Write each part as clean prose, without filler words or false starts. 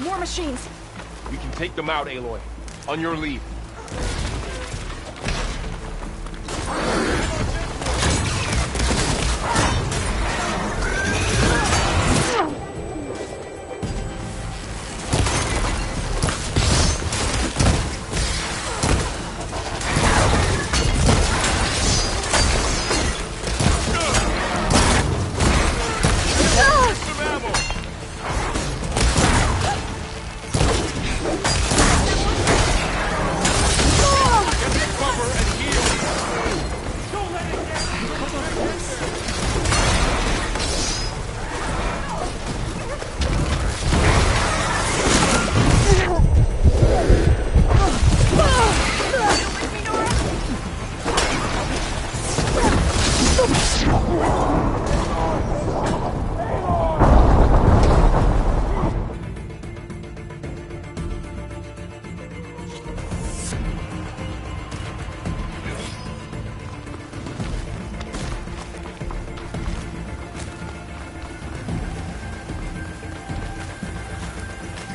More machines. We can take them out, Aloy. On your lead.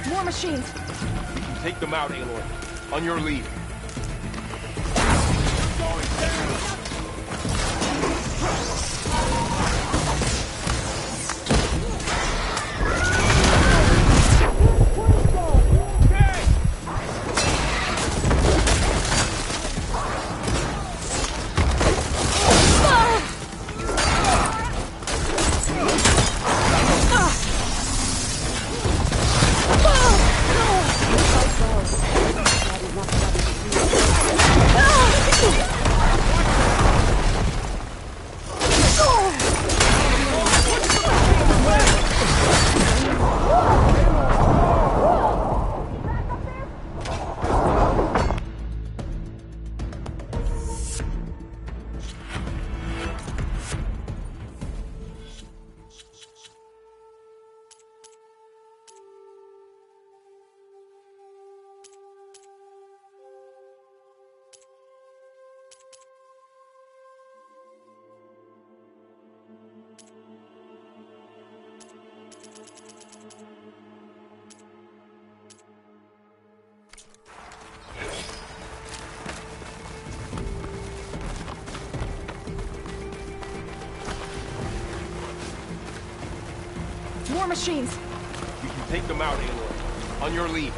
More machines. We can take them out, Aloy. On your lead. More machines. We can take them out, Aloy. On your lead.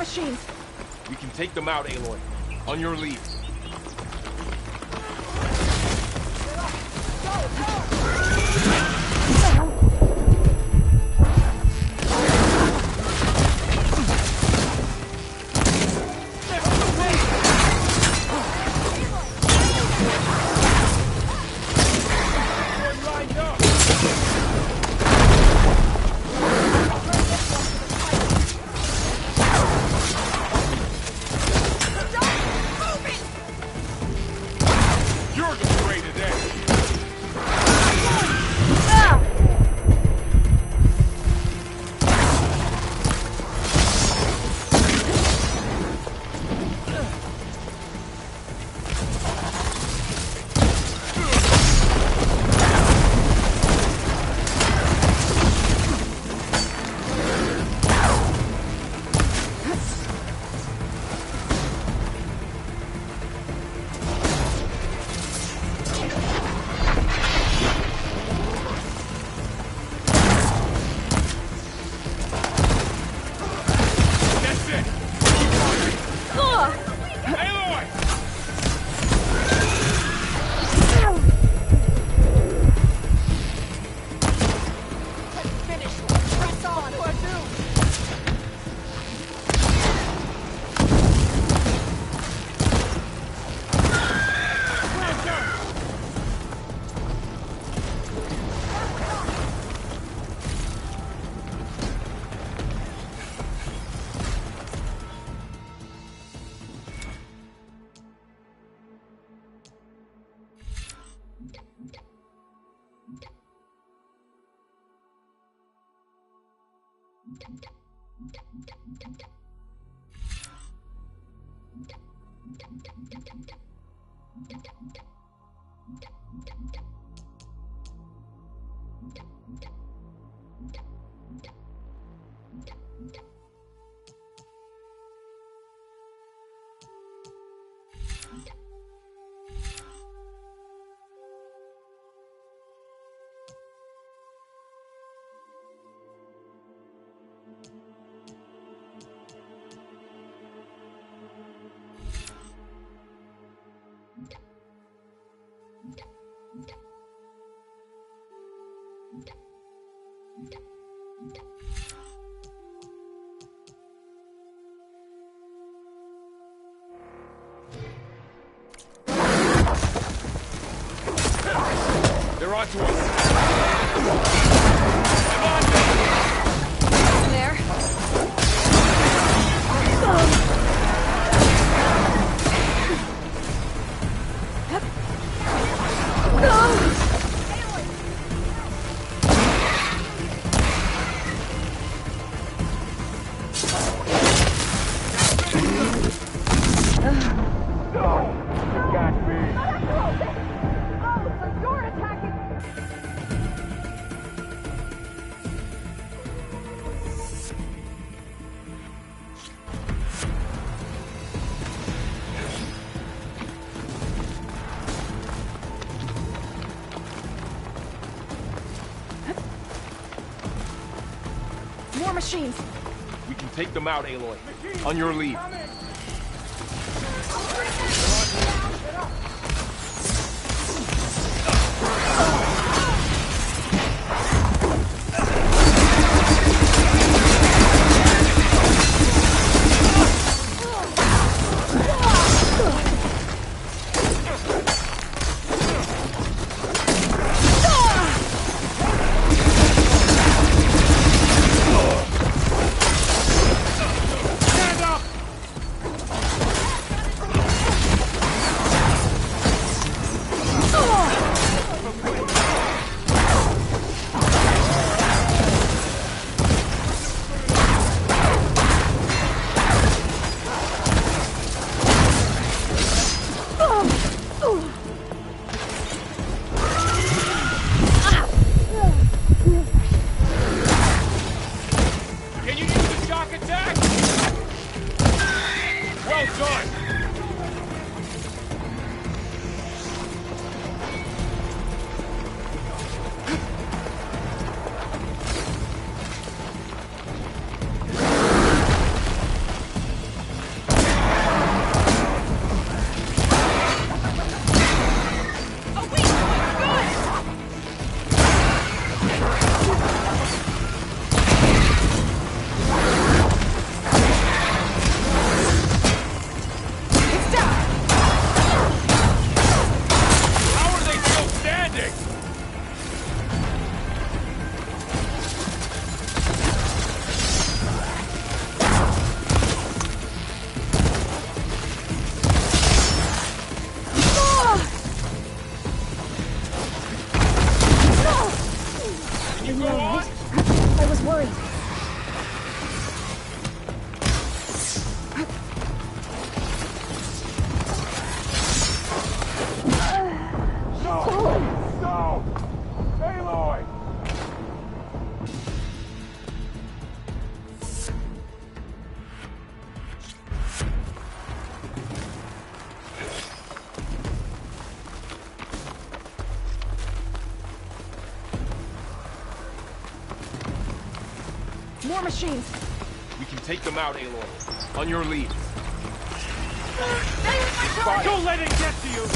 machines. We can take them out, Aloy. On your leave. You're getting ready today. That's it. Aloy! Finish. Press on. What do? They're onto us. There. More machines. We can take them out, Aloy. On your leave. Stand up! More machines. We can take them out, Aloy. On your lead. Fire. Don't let it get to you!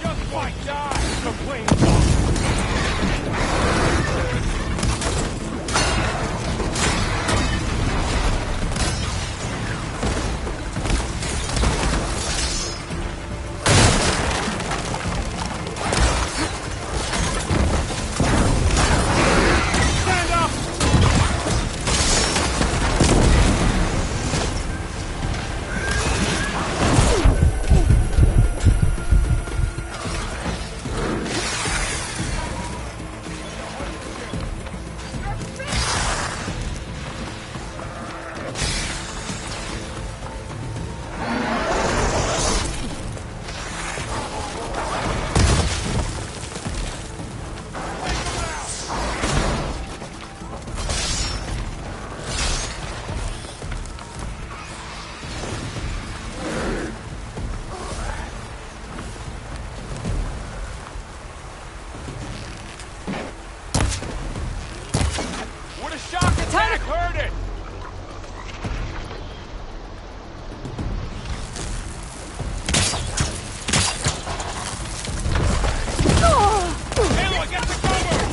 Just like die! Complain. Stand up! What a shock attack! Heard it! Aloy, get to cover!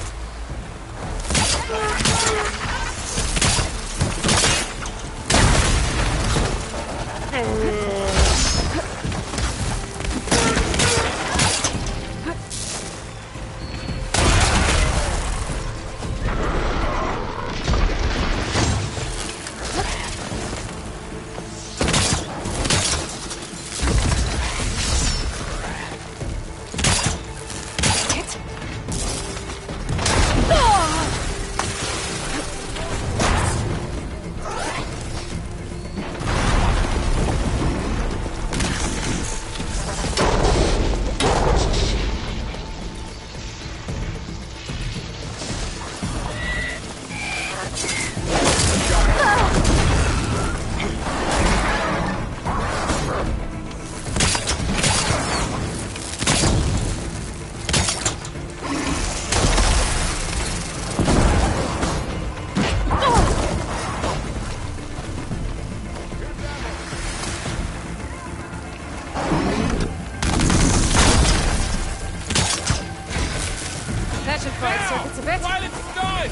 That should fry circuits a bit. While it's done!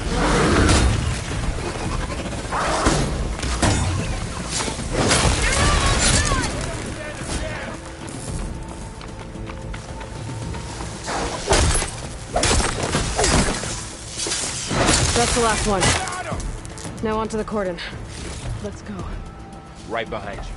That's the last one. Now onto the cordon. Let's go. Right behind you.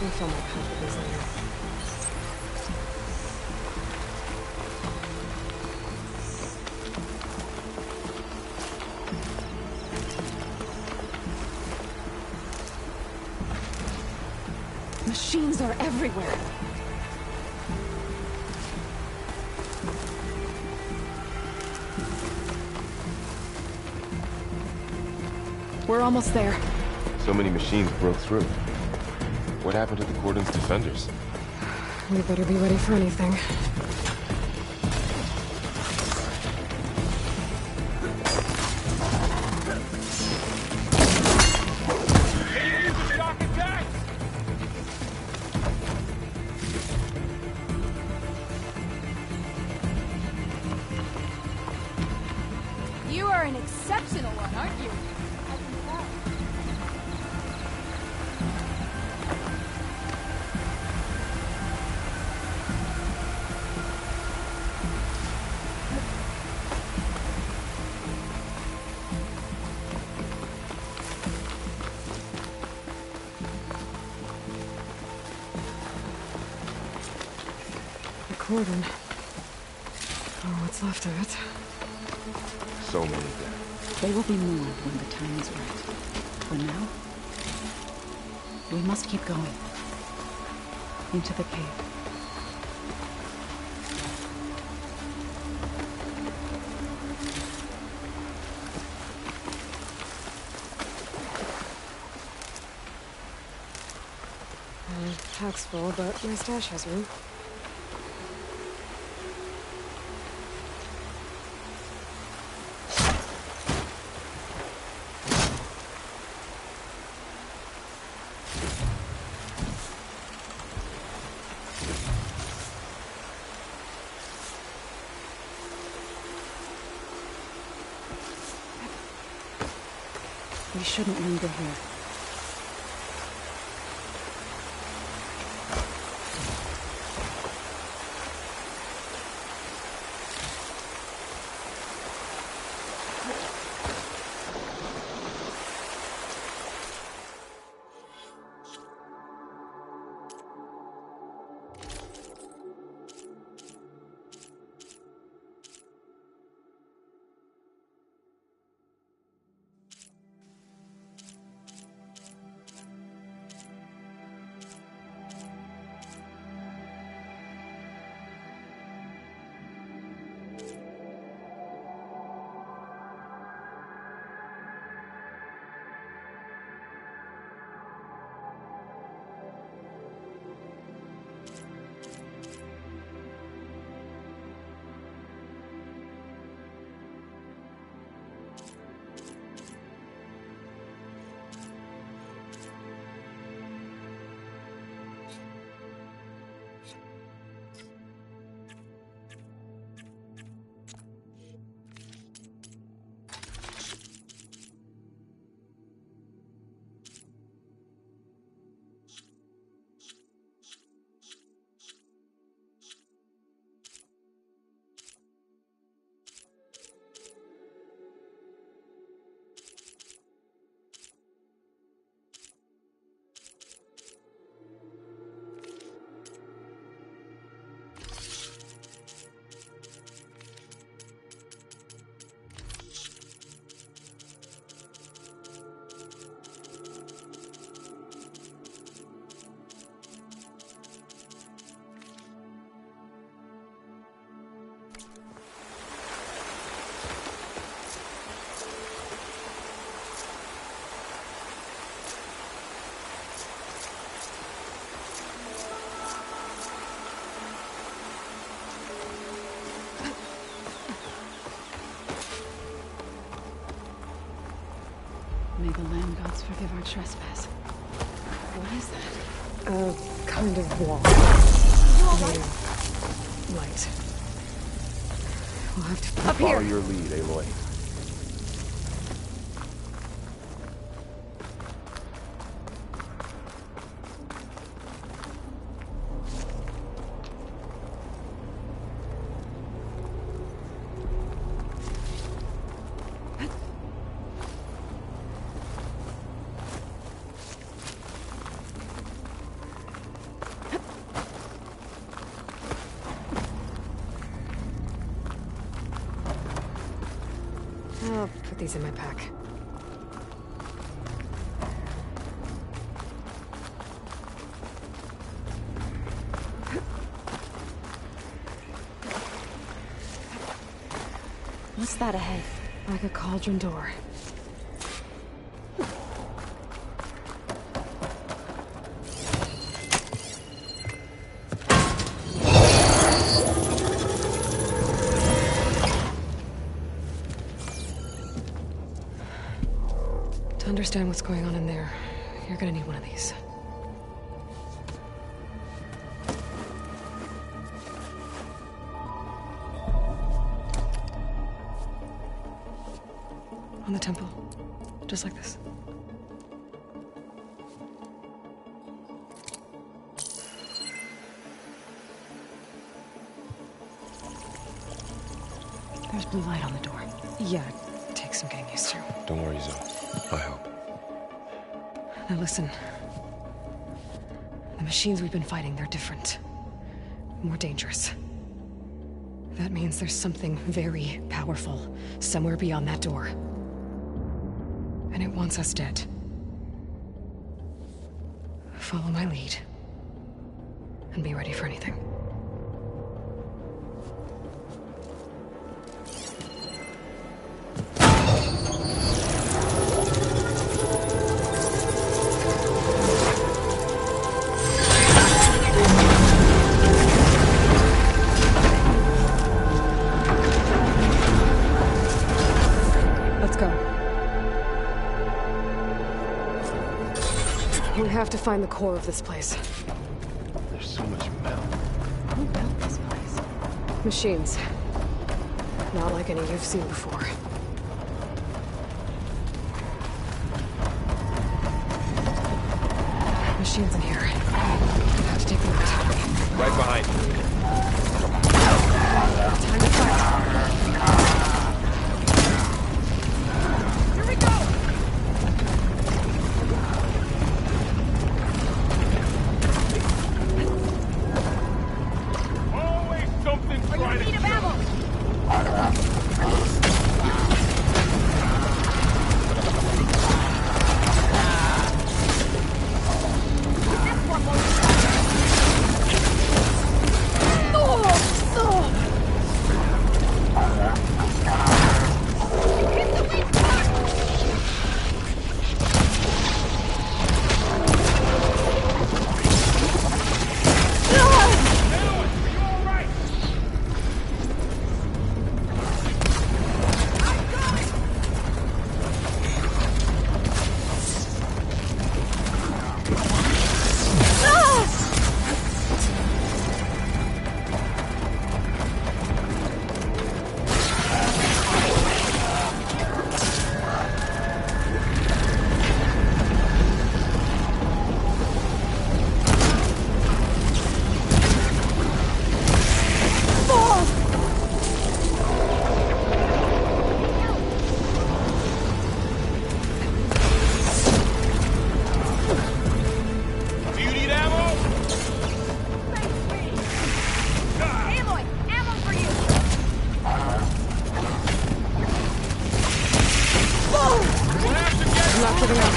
We'll film my packages later. Machines are everywhere. We're almost there. So many machines broke through. What happened to the Cordon's defenders? We better be ready for anything. Can you use a shock attack? You are an exceptional one, aren't you? I can tell. The cordon. Or what's left of it. So many dead. They will be more when the time is right. For now, we must keep going. Into the cave. Pack's full, but my stash has room. We shouldn't linger here. May the land gods forgive our trespass. What is that? A kind of wall. Made of light. We'll have to Follow your lead, Aloy. I'll put these in my pack. What's that ahead? Like a cauldron door. understand what's going on in there, you're gonna need one of these. On the temple. Just like this. There's blue light on the door. Yeah, it takes some getting used to. Don't worry, Zoe. I help. Now listen. The machines we've been fighting, they're different. More dangerous. That means there's something very powerful somewhere beyond that door. And it wants us dead. Follow my lead. And be ready for anything. We have to find the core of this place. There's so much metal. Who built this place? Machines. Not like any you've seen before. Machines in here. I have to take them out. Right behind you. Time to fight. Here we go! Always something Are you trying in to need of kill ammo? us. This one won't hit the weak spot! Are you all right? Do you need ammo? Aloy, ammo for you! We'll have to get I'm not giving up.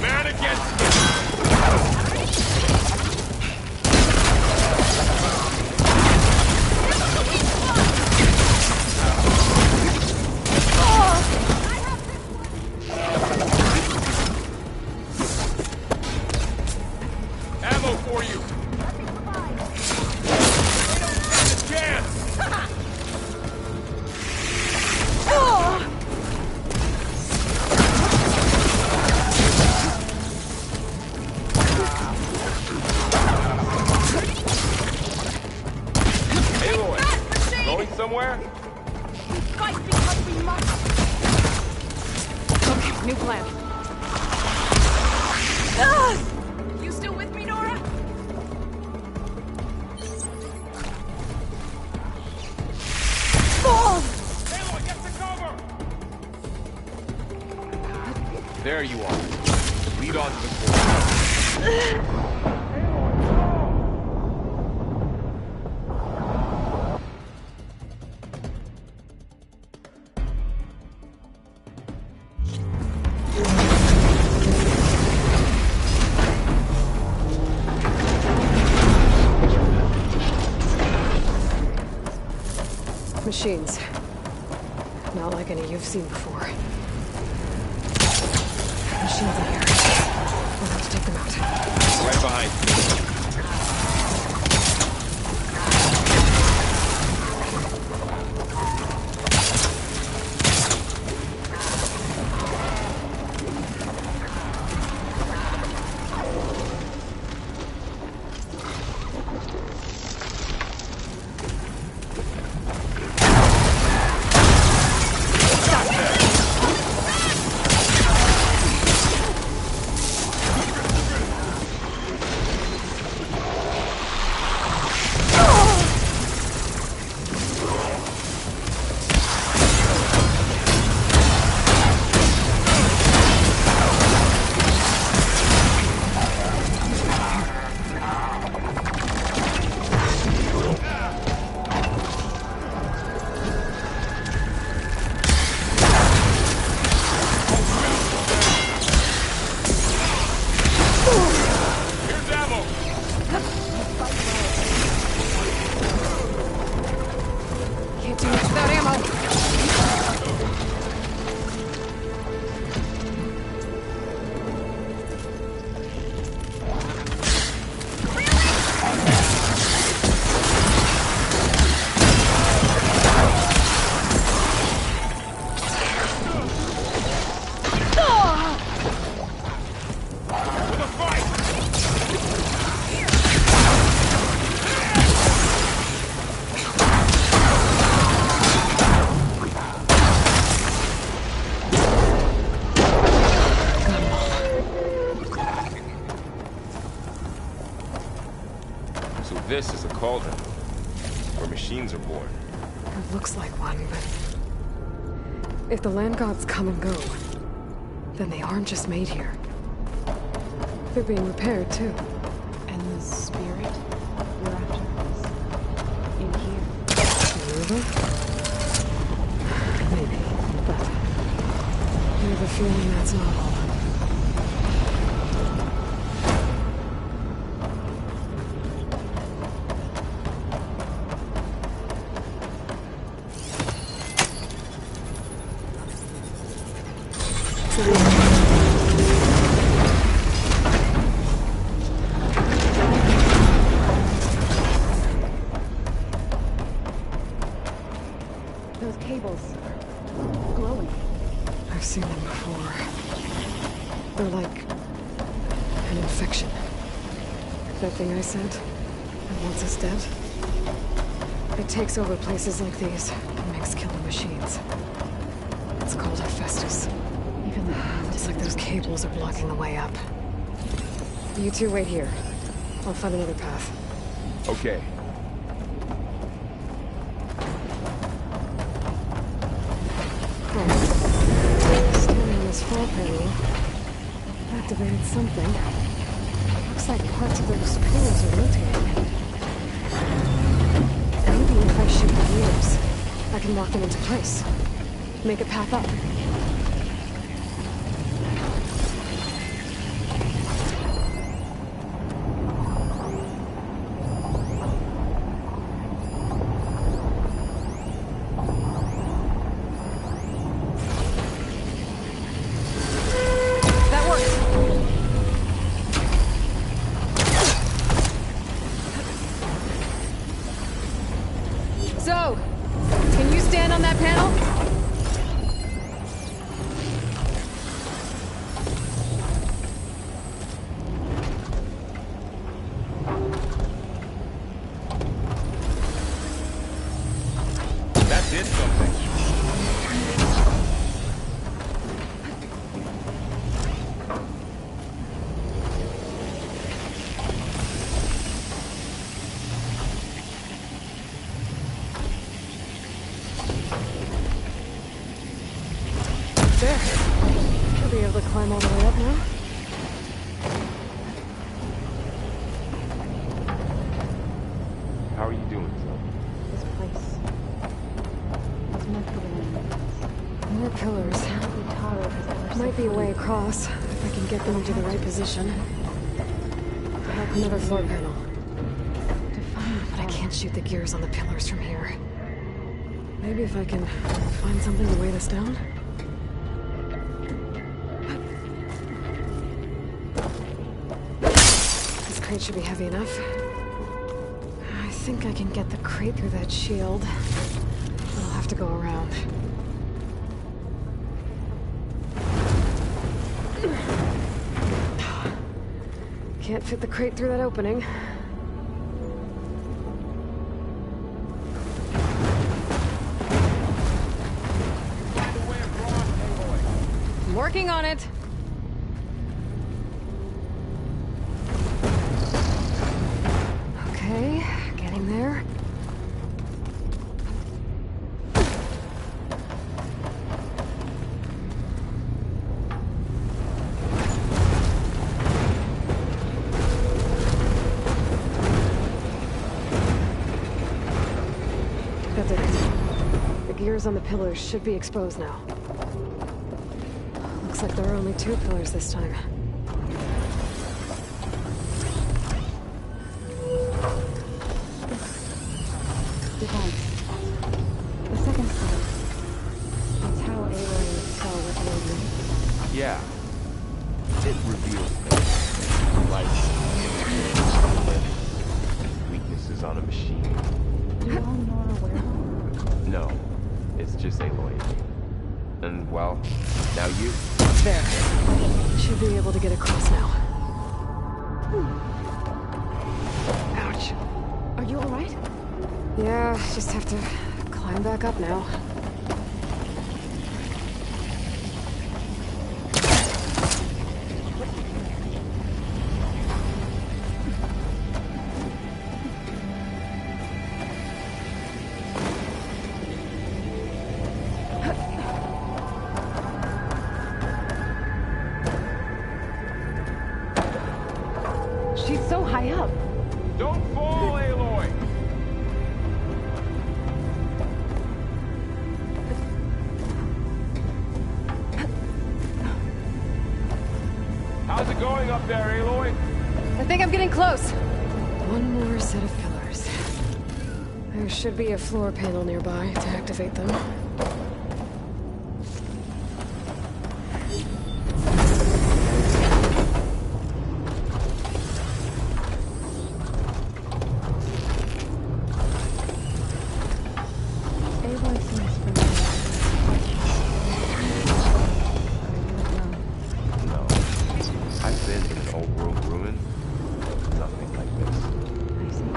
man against ammo for you. They don't stand a chance. Aloy, going somewhere? Fight because we must! Okay, new plan. You still with me, Nora? Aloy, get to cover! There you are. Lead on to the core. Machines. Not like any you've seen before. Machines in here. We'll have to take them out. Right behind you. This is a cauldron, where machines are born. It looks like one, but... if the land gods come and go, then they aren't just made here. They're being repaired, too. And the spirit you're after is in here. Nova? Maybe, but... I have a feeling that's not all. Those cables glowing. I've seen them before. They're like an infection. That thing I sent that wants us dead. It takes over places like these and makes killing machines. It's called Hephaestus. Even the Looks like those cables are blocking the way up. You two wait here. I'll find another path. Okay. Standing on this floor panel activated something. Looks like parts of those pillars are rotating. Maybe if I shoot the gears, I can lock them into place. Make a path up. That worked! So, can you stand on that panel? That did something. There. Should be able to climb all the way up now. How are you doing, Zoe? this place. It's meant for the land. More pillars. Taro has ever Might be a way across, if I can get them into the right position. Another floor panel. to find But I can't shoot the gears on the pillars from here. Maybe if I can find something to weigh this down? This crate should be heavy enough. I think I can get the crate through that shield. I'll have to go around. Can't fit the crate through that opening. I'm working on it. Okay, getting there. That did it. The gears on the pillars should be exposed now. Looks like there are only 2 pillars this time. device. The second part. It's how Aloy saw what made me. Yeah. It reveals things. Like weaknesses on a machine. You all Nora aware? No. It's just Aloy. And well, now you. There. Should be able to get across now. Ouch. Are you alright? Yeah, just have to climb back up now. high up. Don't fall, Aloy! How's it going up there, Aloy? I think I'm getting close. One more set of pillars. There should be a floor panel nearby to activate them. Aloy seems familiar. No. I've been in an old world ruin. Nothing like this. I see.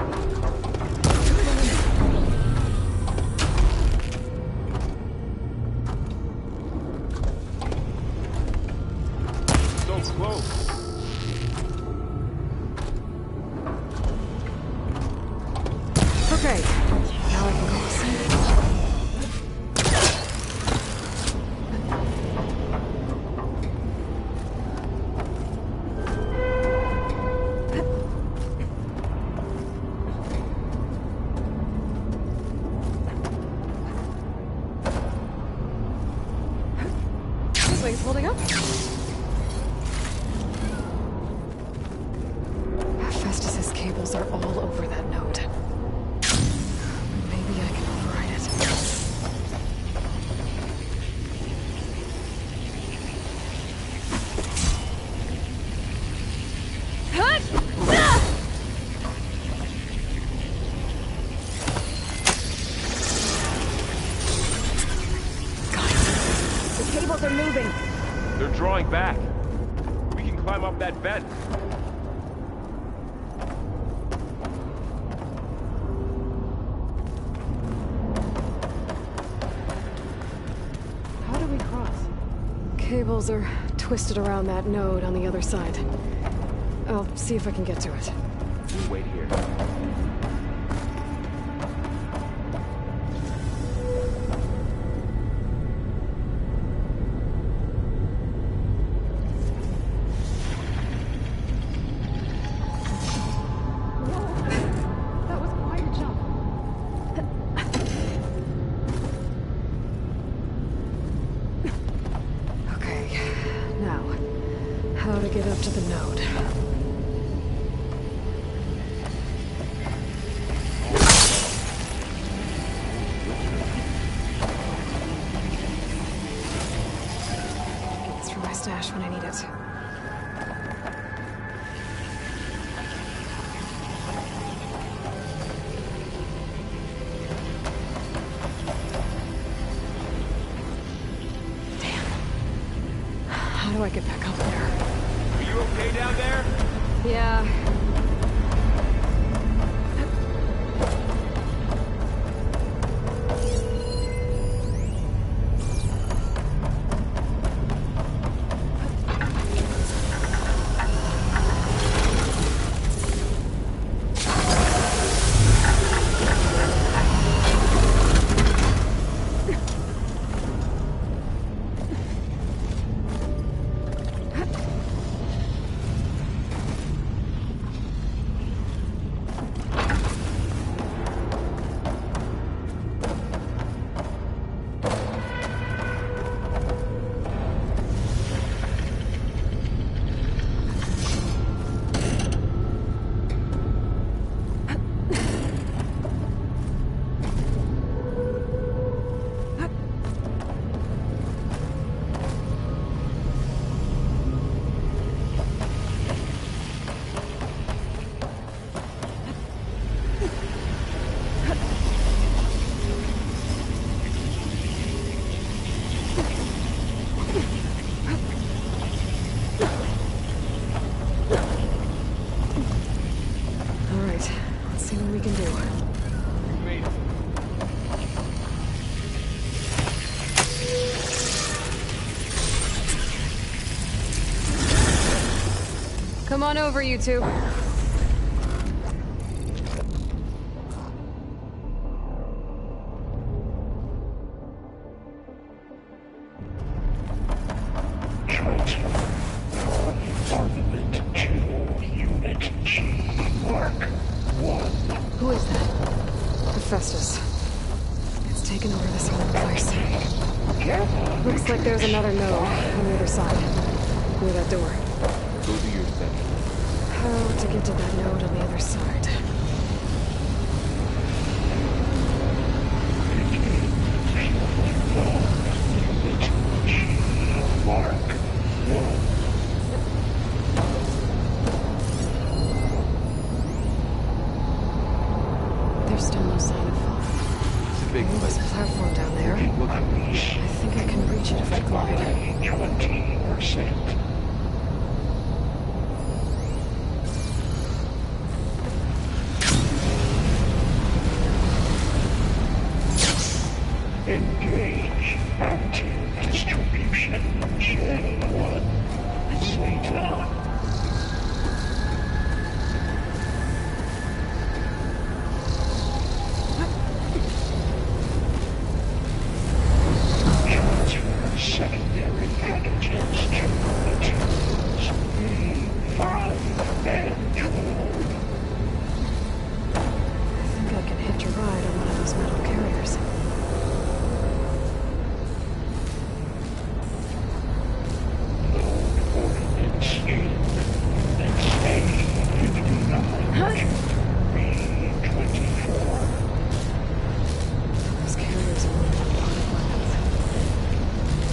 So close. Okay, now I can cross. This wing's holding up. Festus's cables are all over that node. Maybe I can override it. The cables are moving. They're drawing back. We can climb up that vent. How do we cross? Cables are twisted around that node on the other side. I'll see if I can get to it. You wait here. That was quite a jump. Okay, now, how to get up to the node. Get this from my stash when I need it. How do I get back up there? Are you okay down there? Yeah. All right, let's see what we can do. You made it. Come on over, you two. Armament 2, Unit G. Looks like there's another node on the other side, near that door. Go do your thing. How to get to that node on the other side? There's still no sign of fog. It's a big There's place. a platform down there. Keep looking. I think I can reach it if I glide. 20%. Engage active distribution. J1. Zeta. Transfer secondary packages to materials A5 and 12. I think I can hitch a ride on one of those metal carriers. Ordinance in XA-59 B-24. Those carriers are only one part of my health.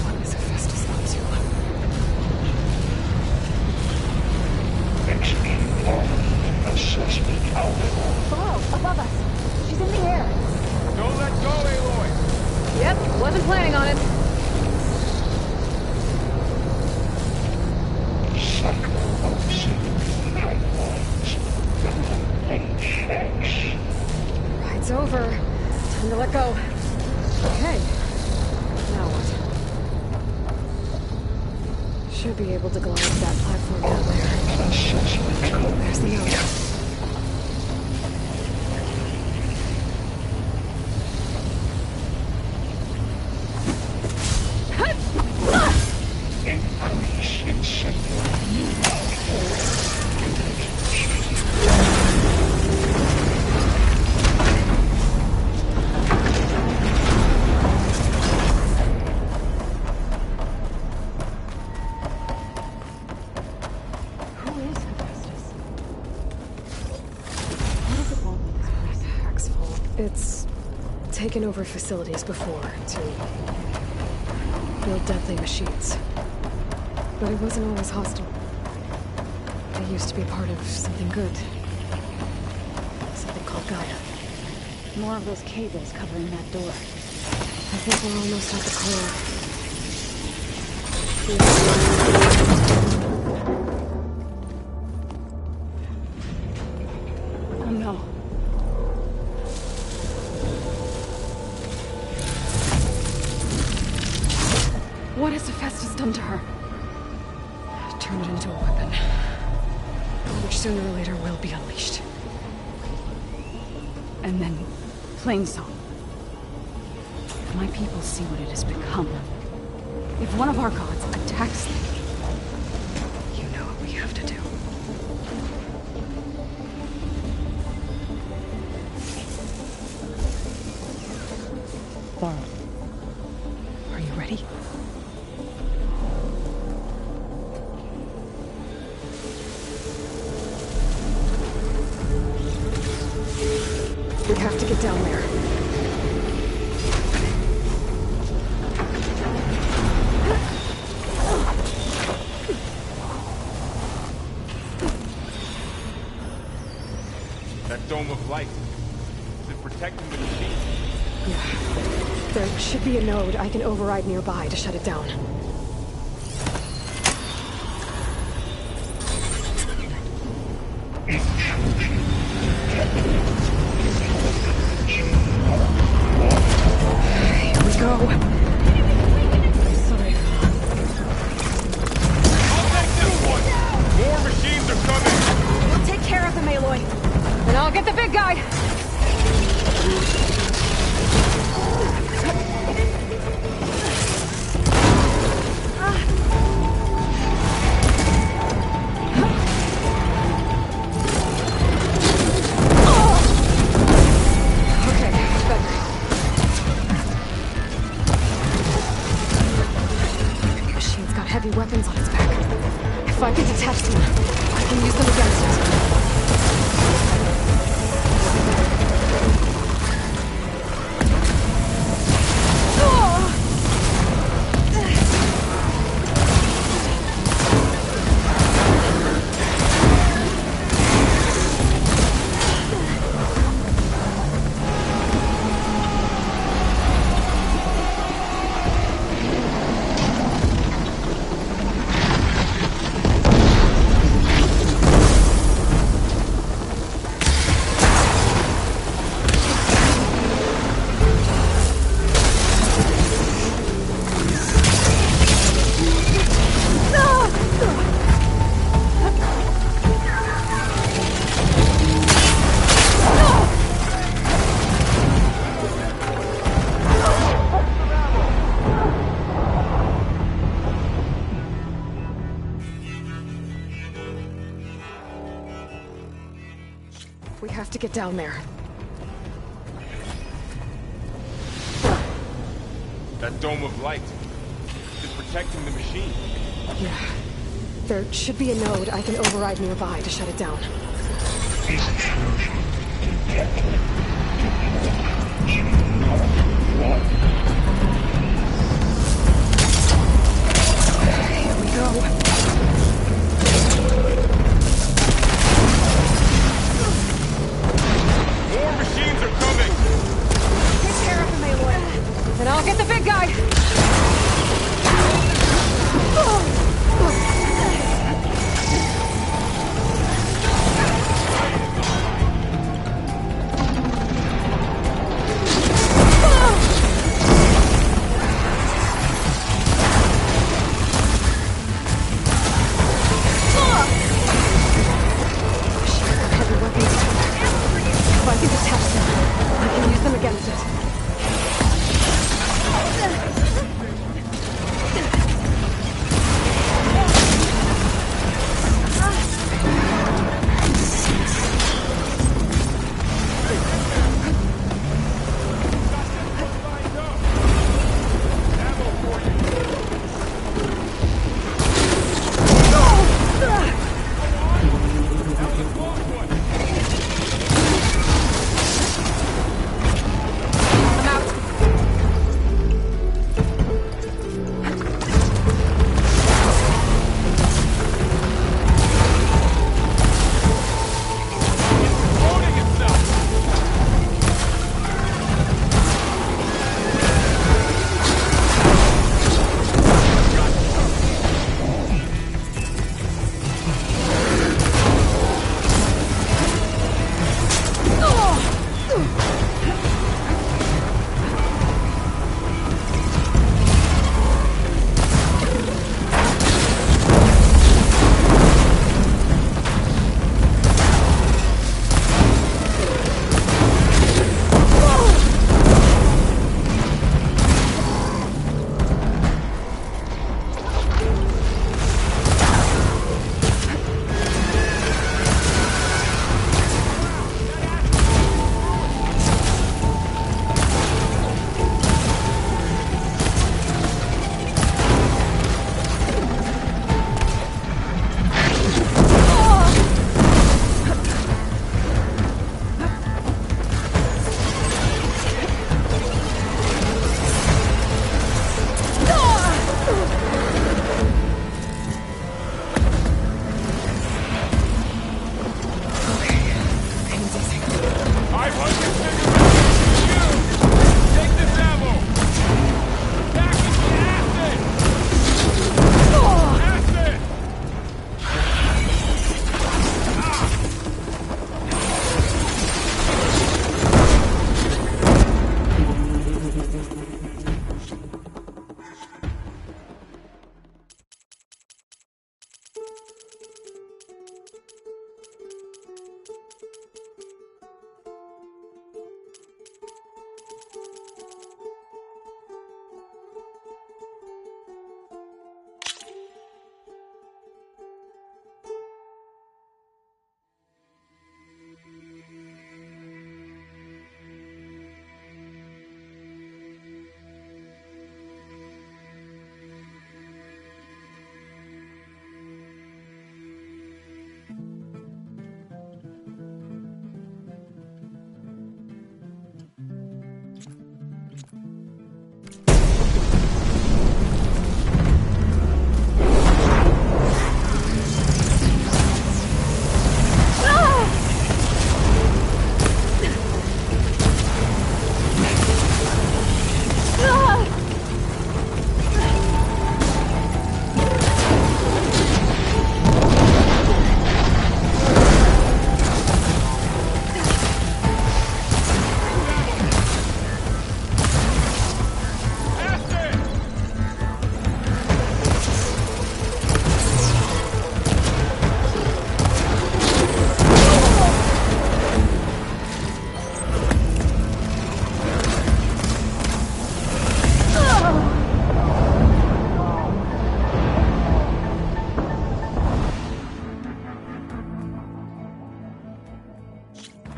What is Hephaestus up to? Execute all assessment alpha. Below, above us. She's in the air. Don't let go, Aloy! Yep, wasn't planning on it. Ride's over. Time to let go. Okay. Now what? Should be able to glide to that platform down there. There's the node. Increase in signal. Who is Hephaestus? What does it want with this place? Paxful. It's taken over facilities before to build deadly machines. But it wasn't always hostile. It used to be part of something good. Something called Gaia. More of those cables covering that door. I think we're almost at the core. Oh no. What has Hephaestus done to her? Turn it into a weapon. Which sooner or later will be unleashed. And then, Plainsong. If my people see what it has become, if one of our gods attacks them, You know what we have to do. Laurel, Are you ready? We have to get down there. That dome of light. Is it protecting the machine? Yeah. There should be a node I can override nearby to shut it down. Here we go. Sorry. I'll take this one! More machines are coming! We'll take care of him, Aloy. And I'll get the big guy. Okay, better. They detached him. I can use them against it. We have to get down there. That dome of light. It's protecting the machine. Yeah. There should be a node I can override nearby to shut it down. Intrusion detected. Do you know what? Here we go. More machines are coming! Take care of him, Aloy. And I'll get the big guy!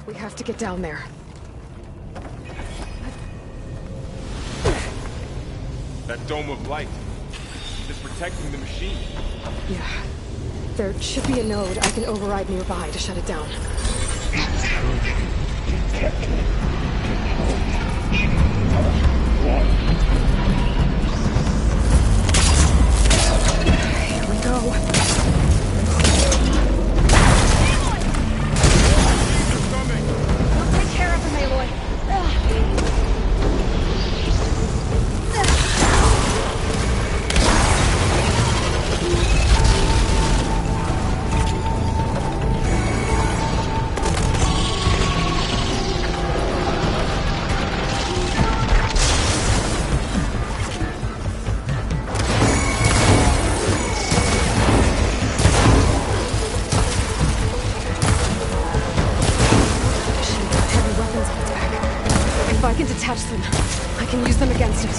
We have to get down there. That dome of light is protecting the machine. Yeah. There should be a node I can override nearby to shut it down. Here we go. We'll take care of him, Aloy. If I can detach them, I can use them against it.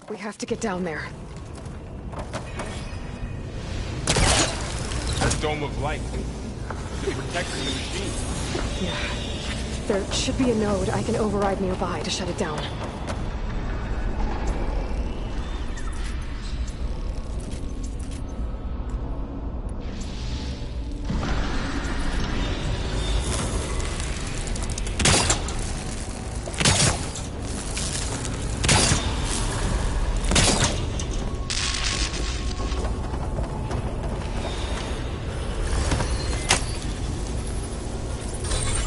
We have to get down there. That dome of light is protecting the machine. Yeah. There should be a node I can override nearby to shut it down.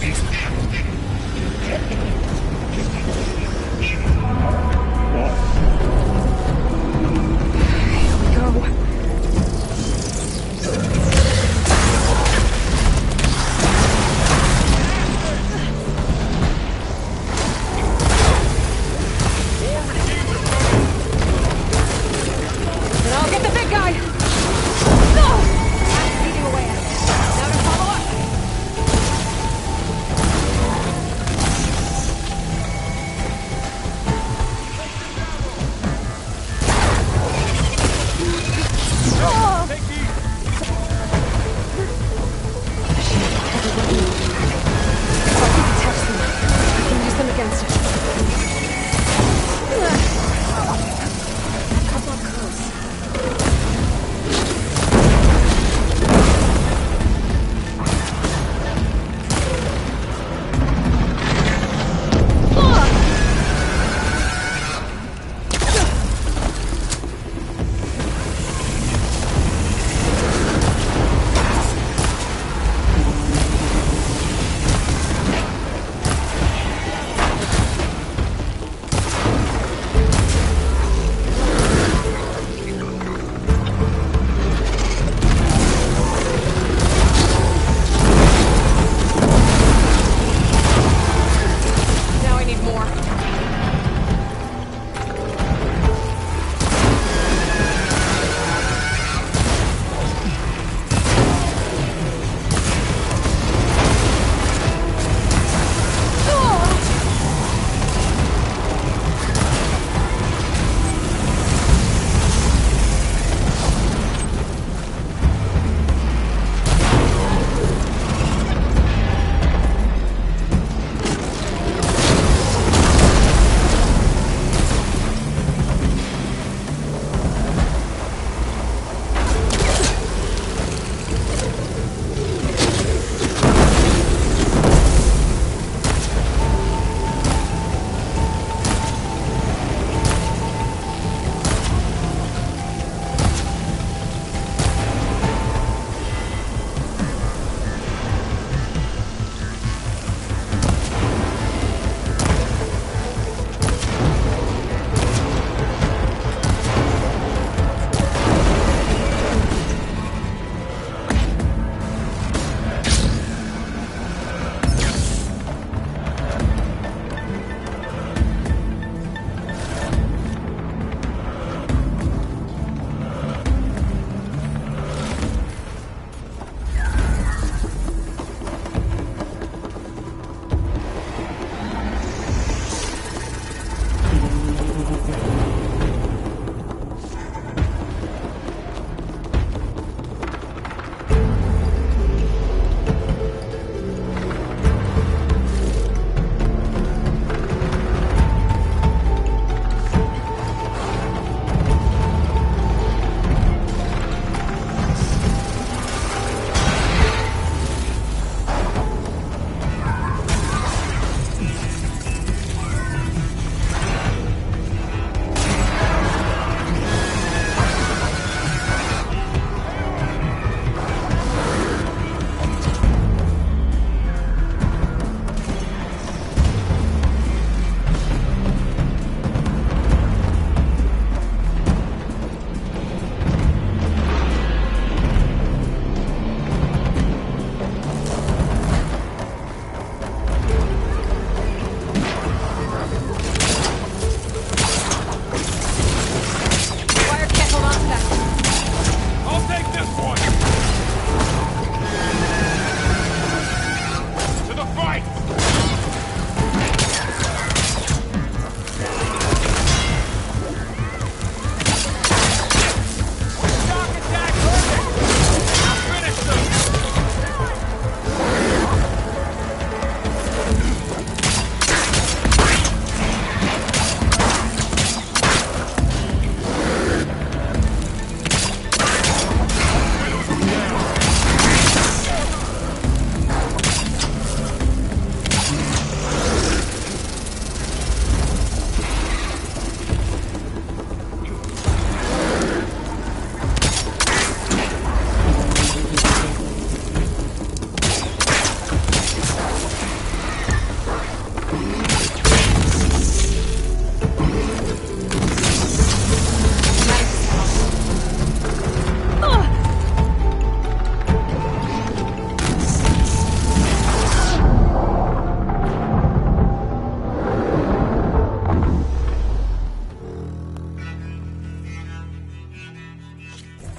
Intrusion detected.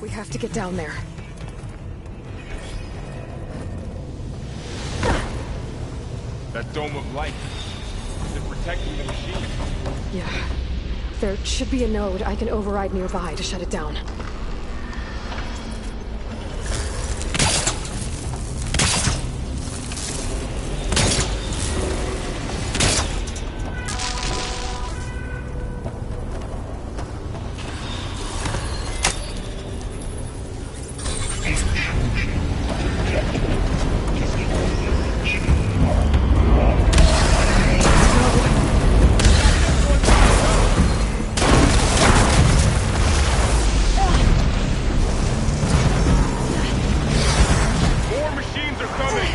We have to get down there. That dome of light. Is it protecting the machine? Yeah. There should be a node I can override nearby to shut it down. More machines are coming!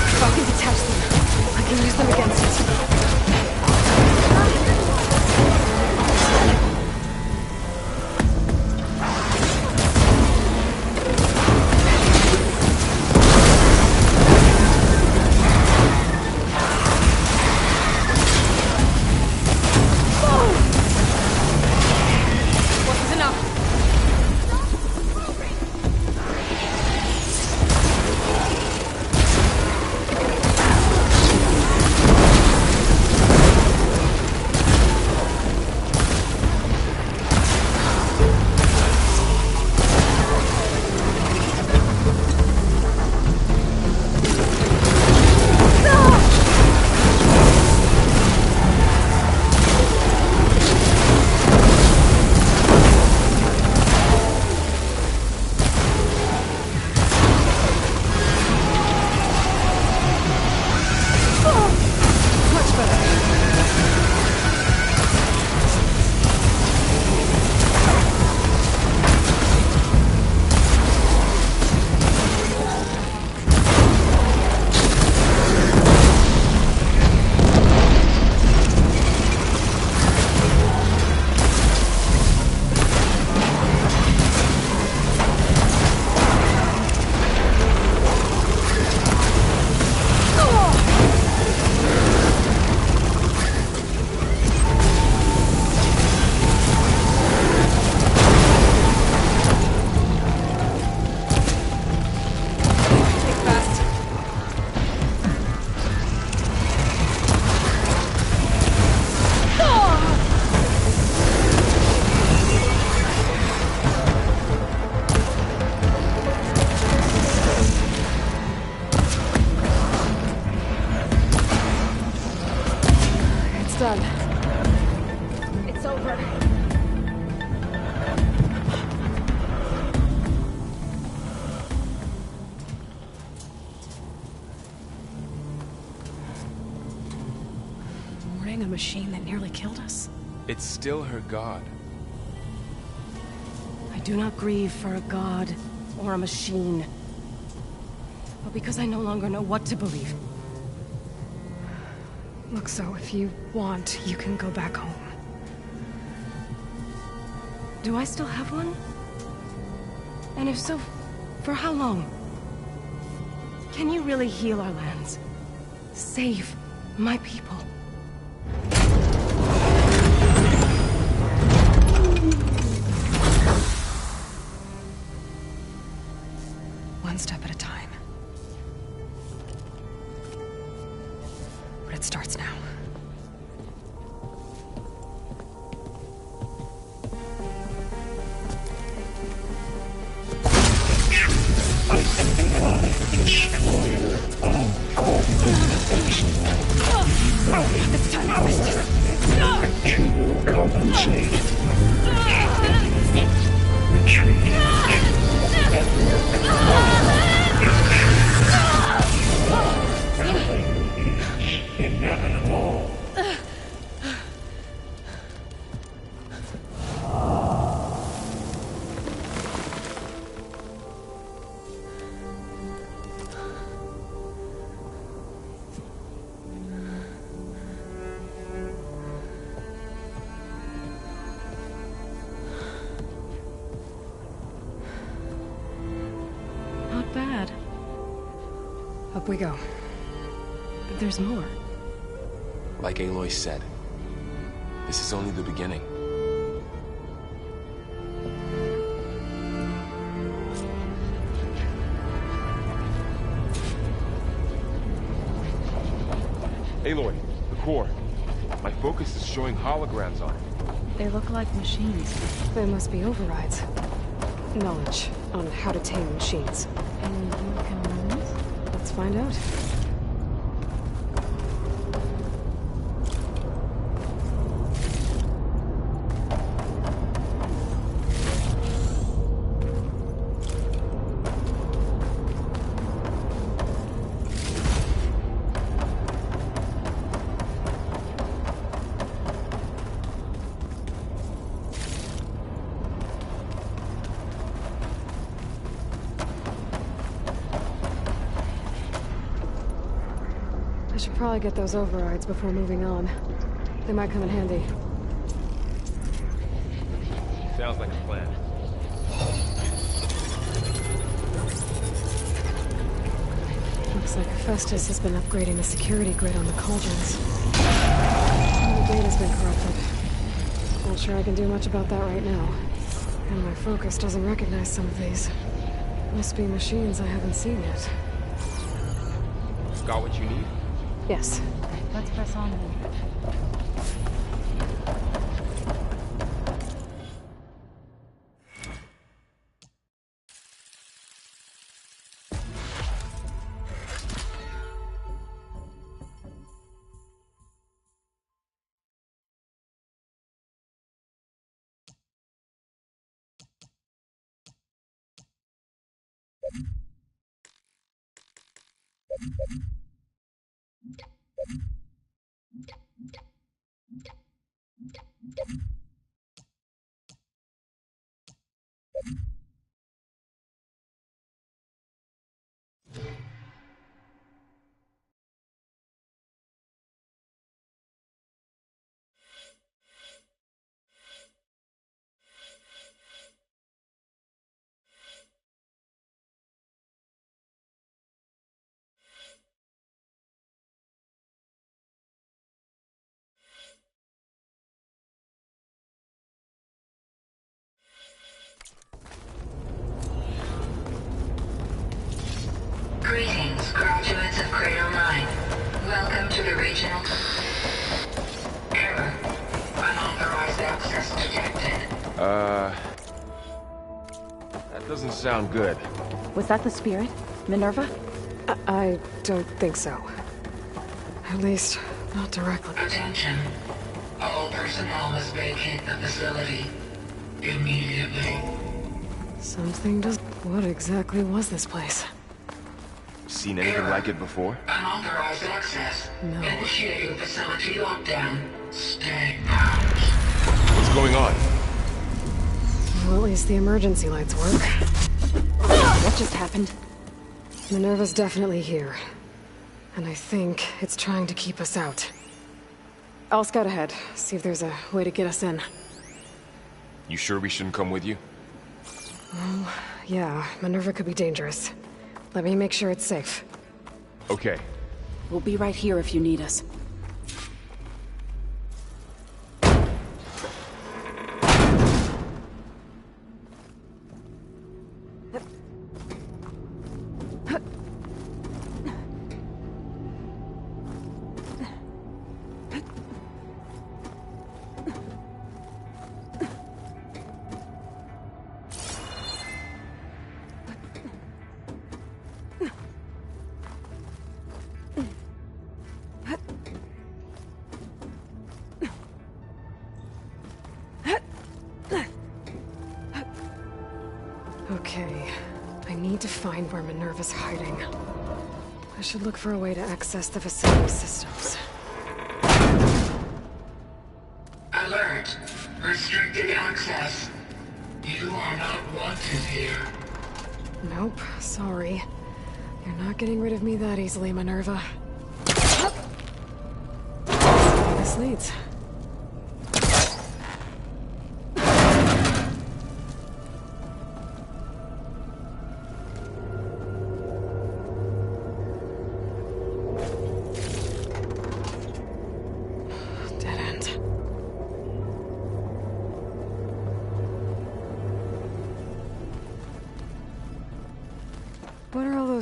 If I can detach them, I can use them against it. Wasn't enough. Much better. Think fast. It's done. It's over. Mourning a machine that nearly killed us? It's still her god. I do not grieve for a god or a machine, but because I no longer know what to believe. Look, so if you want, you can go back home. Do I still have one? And if so, for how long? Can you really heal our lands? Save my people? One step at a time. But it starts now. To compensate. Retreat. Up we go. There's more. Like Aloy said, this is only the beginning. Aloy, the core. My focus is showing holograms on it. They look like machines. They must be overrides. Knowledge on how to tame machines. And you can learn this? Let's find out. I should probably get those overrides before moving on. They might come in handy. Sounds like a plan. Looks like Hephaestus has been upgrading the security grid on the cauldrons. Some of the data's been corrupted. Not sure I can do much about that right now. And my focus doesn't recognize some of these. Must be machines I haven't seen yet. Got what you need? Yes. Let's press on then. Greetings, graduates of Cradle 9. Welcome to the regional... Error. Unauthorized access detected. That doesn't sound good. Was that the spirit? Minerva? I don't think so. At least, not directly. Attention. All personnel must vacate the facility. Immediately. Something does... What exactly was this place? Seen anything like it before? Unauthorized access. No. Initiating facility lockdown. Stay out. What's going on? Well, at least the emergency lights work. What just happened? Minerva's definitely here. And I think it's trying to keep us out. I'll scout ahead, see if there's a way to get us in. You sure we shouldn't come with you? Yeah, Minerva could be dangerous. Let me make sure it's safe. Okay. We'll be right here if you need us. Okay, I need to find where Minerva's hiding. I should look for a way to access the facility systems. Alert. Restricted access. You are not wanted here. Nope, sorry. You're not getting rid of me that easily, Minerva. Where this leads.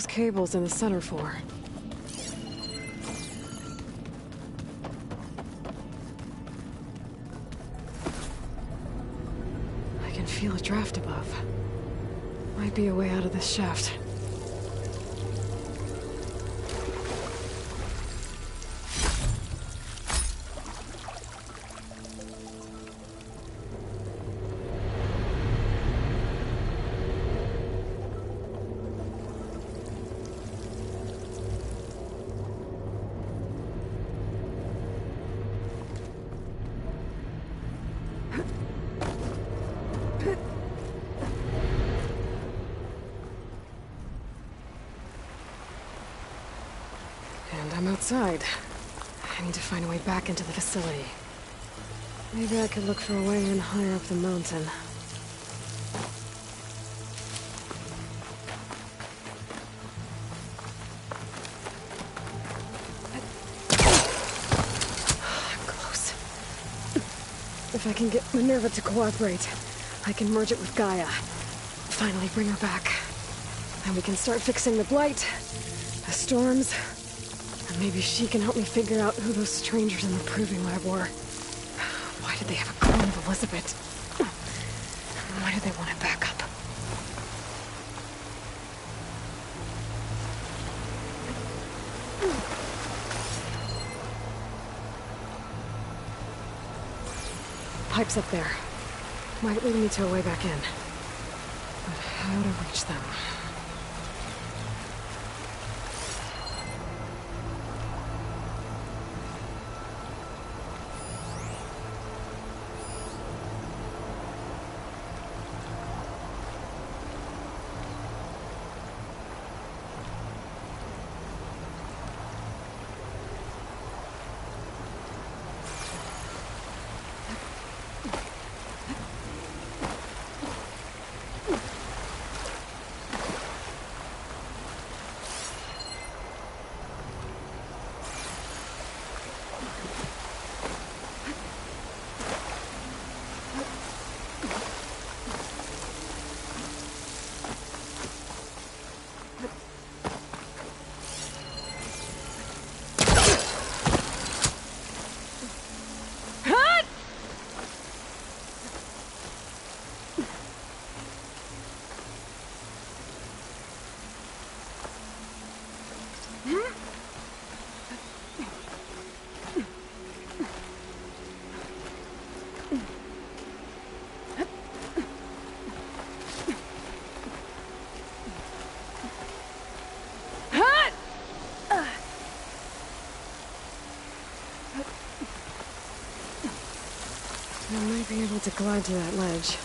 those cables in the center for? I can feel a draft above. Might be a way out of this shaft. And I'm outside. I need to find a way back into the facility. Maybe I could look for a way in higher up the mountain. I'm close. If I can get Minerva to cooperate, I can merge it with Gaia. Finally bring her back. And we can start fixing the Blight, the storms, and maybe she can help me figure out who those strangers in the Proving Lab were. Why did they have a clone of Elizabeth? Why do they want it back up? Pipe's up there. Might lead me to a way back in. But how to reach them? I might be able to glide to that ledge.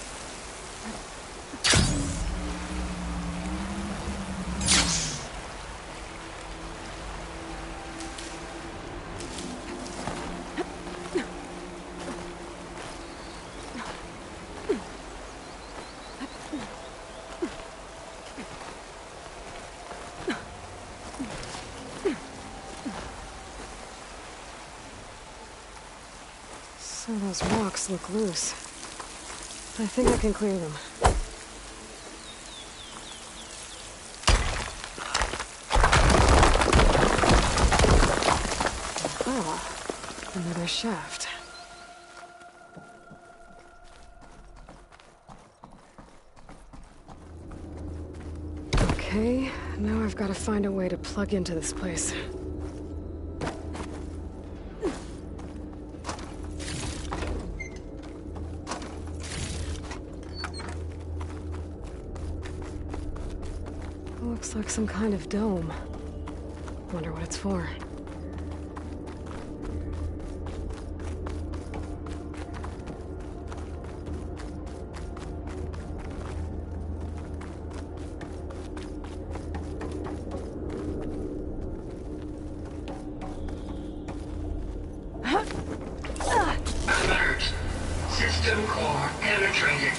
Some of those rocks look loose. I think I can clear them. Ah, another shaft. Okay, now I've got to find a way to plug into this place. Looks like some kind of dome. Wonder what it's for. Alert. System core penetrated.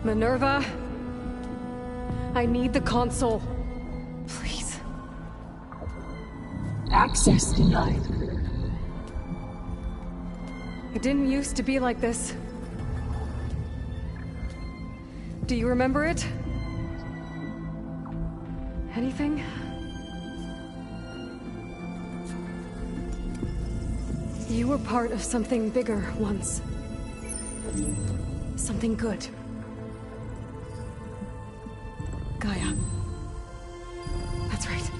Minerva? I need the console. Please. Access denied. It didn't used to be like this. Do you remember it? Anything? You were part of something bigger once. Something good. Gaia. That's right.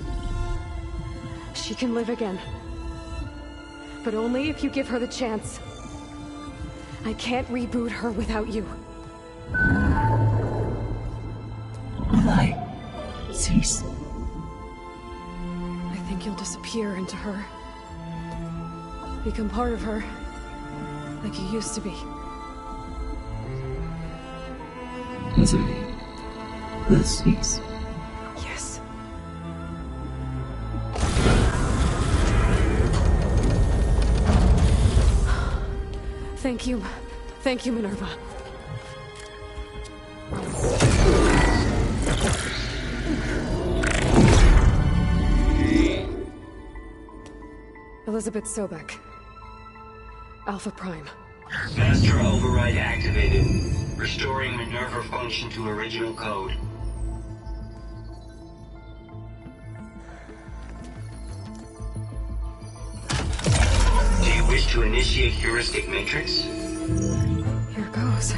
She can live again. But only if you give her the chance. I can't reboot her without you. Lie. Cease. I think you'll disappear into her. Become part of her. Like you used to be. Desiree. Let's cease. Yes. Thank you. Thank you, Minerva. Elizabeth Sobek. Alpha Prime. Master override activated. Restoring Minerva function to original code. Do you wish to initiate heuristic matrix? Here goes.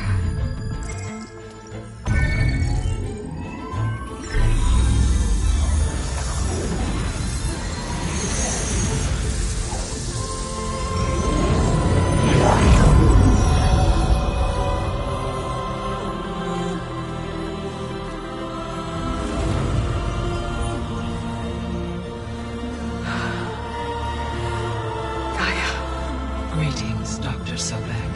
Greetings, Dr. Sobek.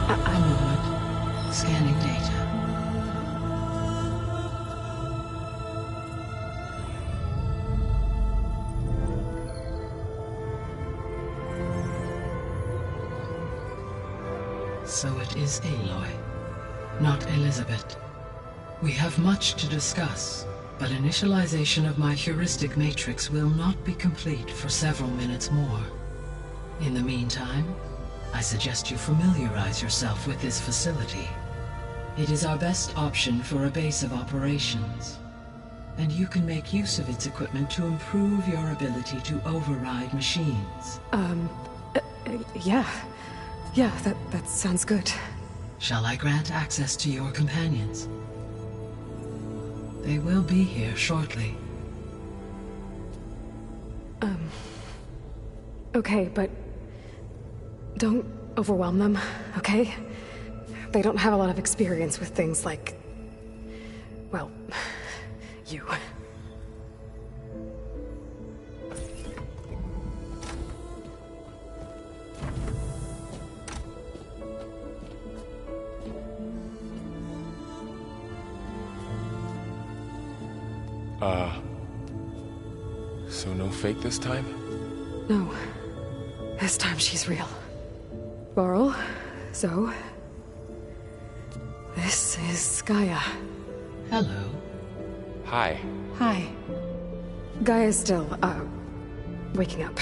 A moment. Scanning data. So it is Aloy, not Elizabeth. We have much to discuss. But initialization of my heuristic matrix will not be complete for several minutes more. In the meantime, I suggest you familiarize yourself with this facility. It is our best option for a base of operations, and you can make use of its equipment to improve your ability to override machines. Yeah. Yeah, that sounds good. Shall I grant access to your companions? They will be here shortly. Okay, but don't overwhelm them, okay? They don't have a lot of experience with things like, well, you. So no fake this time? No. This time she's real. Varl, Zoe. This is Gaia. Hello. Hi. Hi. Gaia's still, waking up.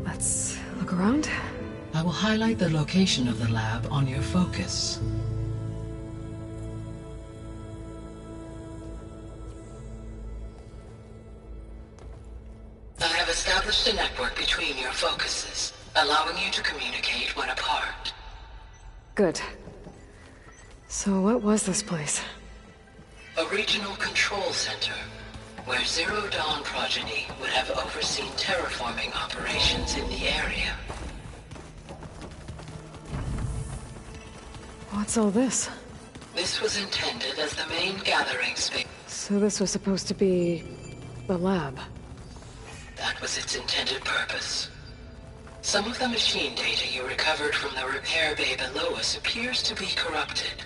Let's look around. I will highlight the location of the lab on your focus. I have established a network between your focuses, allowing you to communicate when apart. Good. So what was this place? A regional control center, where Zero Dawn progeny would have overseen terraforming operations in the area. What's all this? This was intended as the main gathering space. So this was supposed to be the lab. That was its intended purpose. Some of the machine data you recovered from the repair bay below us appears to be corrupted.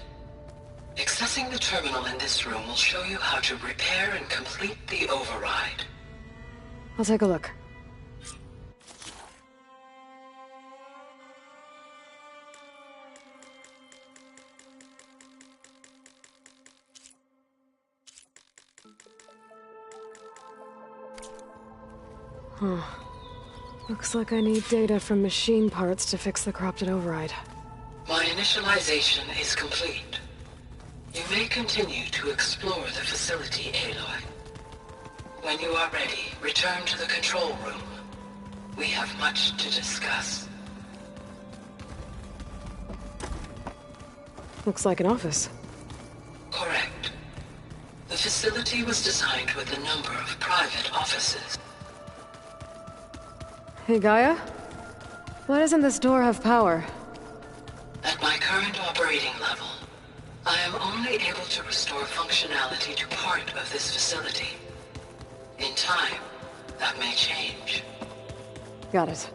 Accessing the terminal in this room will show you how to repair and complete the override. I'll take a look. Huh. Looks like I need data from machine parts to fix the corrupted override. My initialization is complete. You may continue to explore the facility, Aloy. When you are ready, return to the control room. We have much to discuss. Looks like an office. Correct. The facility was designed with a number of private offices. Hey, Gaia? Why doesn't this door have power? At my current operating level, I am only able to restore functionality to part of this facility. In time, that may change. Got it.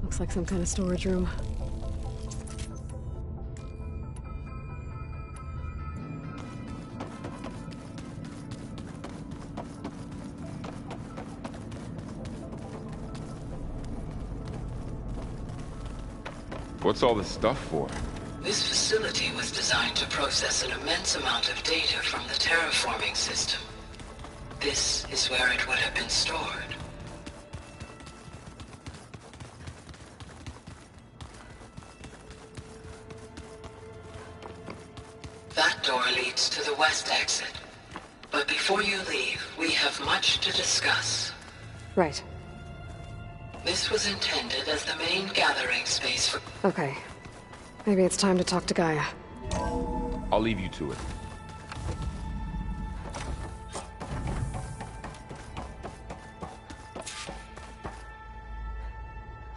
Looks like some kind of storage room. What's all this stuff for? This facility was designed to process an immense amount of data from the terraforming system. This is where it would have been stored. That door leads to the west exit. But before you leave, we have much to discuss. Right. This was intended as the main gathering space for... Okay. Maybe it's time to talk to Gaia. I'll leave you to it.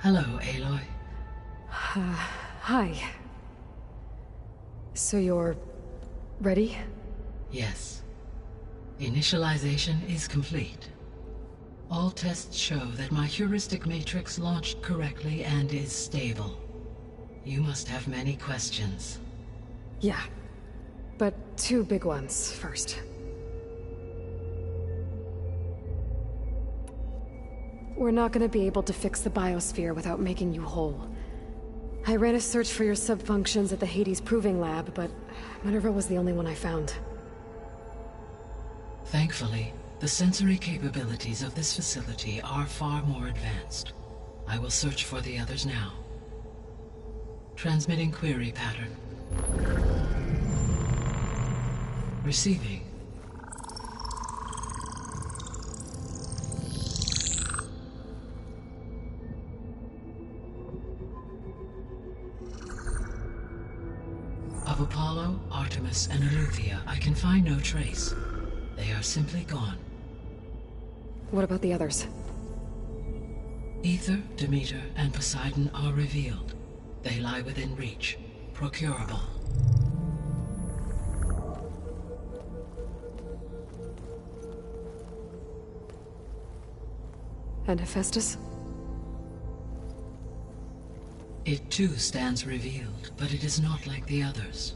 Hello, Aloy. Hi. So you're... ready? Yes. Initialization is complete. All tests show that my heuristic matrix launched correctly and is stable. You must have many questions. Yeah. But two big ones first. We're not gonna be able to fix the biosphere without making you whole. I ran a search for your subfunctions at the Hades Proving Lab, but Minerva was the only one I found. Thankfully, the sensory capabilities of this facility are far more advanced. I will search for the others now. Transmitting query pattern. Receiving. Of Apollo, Artemis, and Eleuthia, I can find no trace. They are simply gone. What about the others? Aether, Demeter, and Poseidon are revealed. They lie within reach, procurable. And Hephaestus? It too stands revealed, but it is not like the others.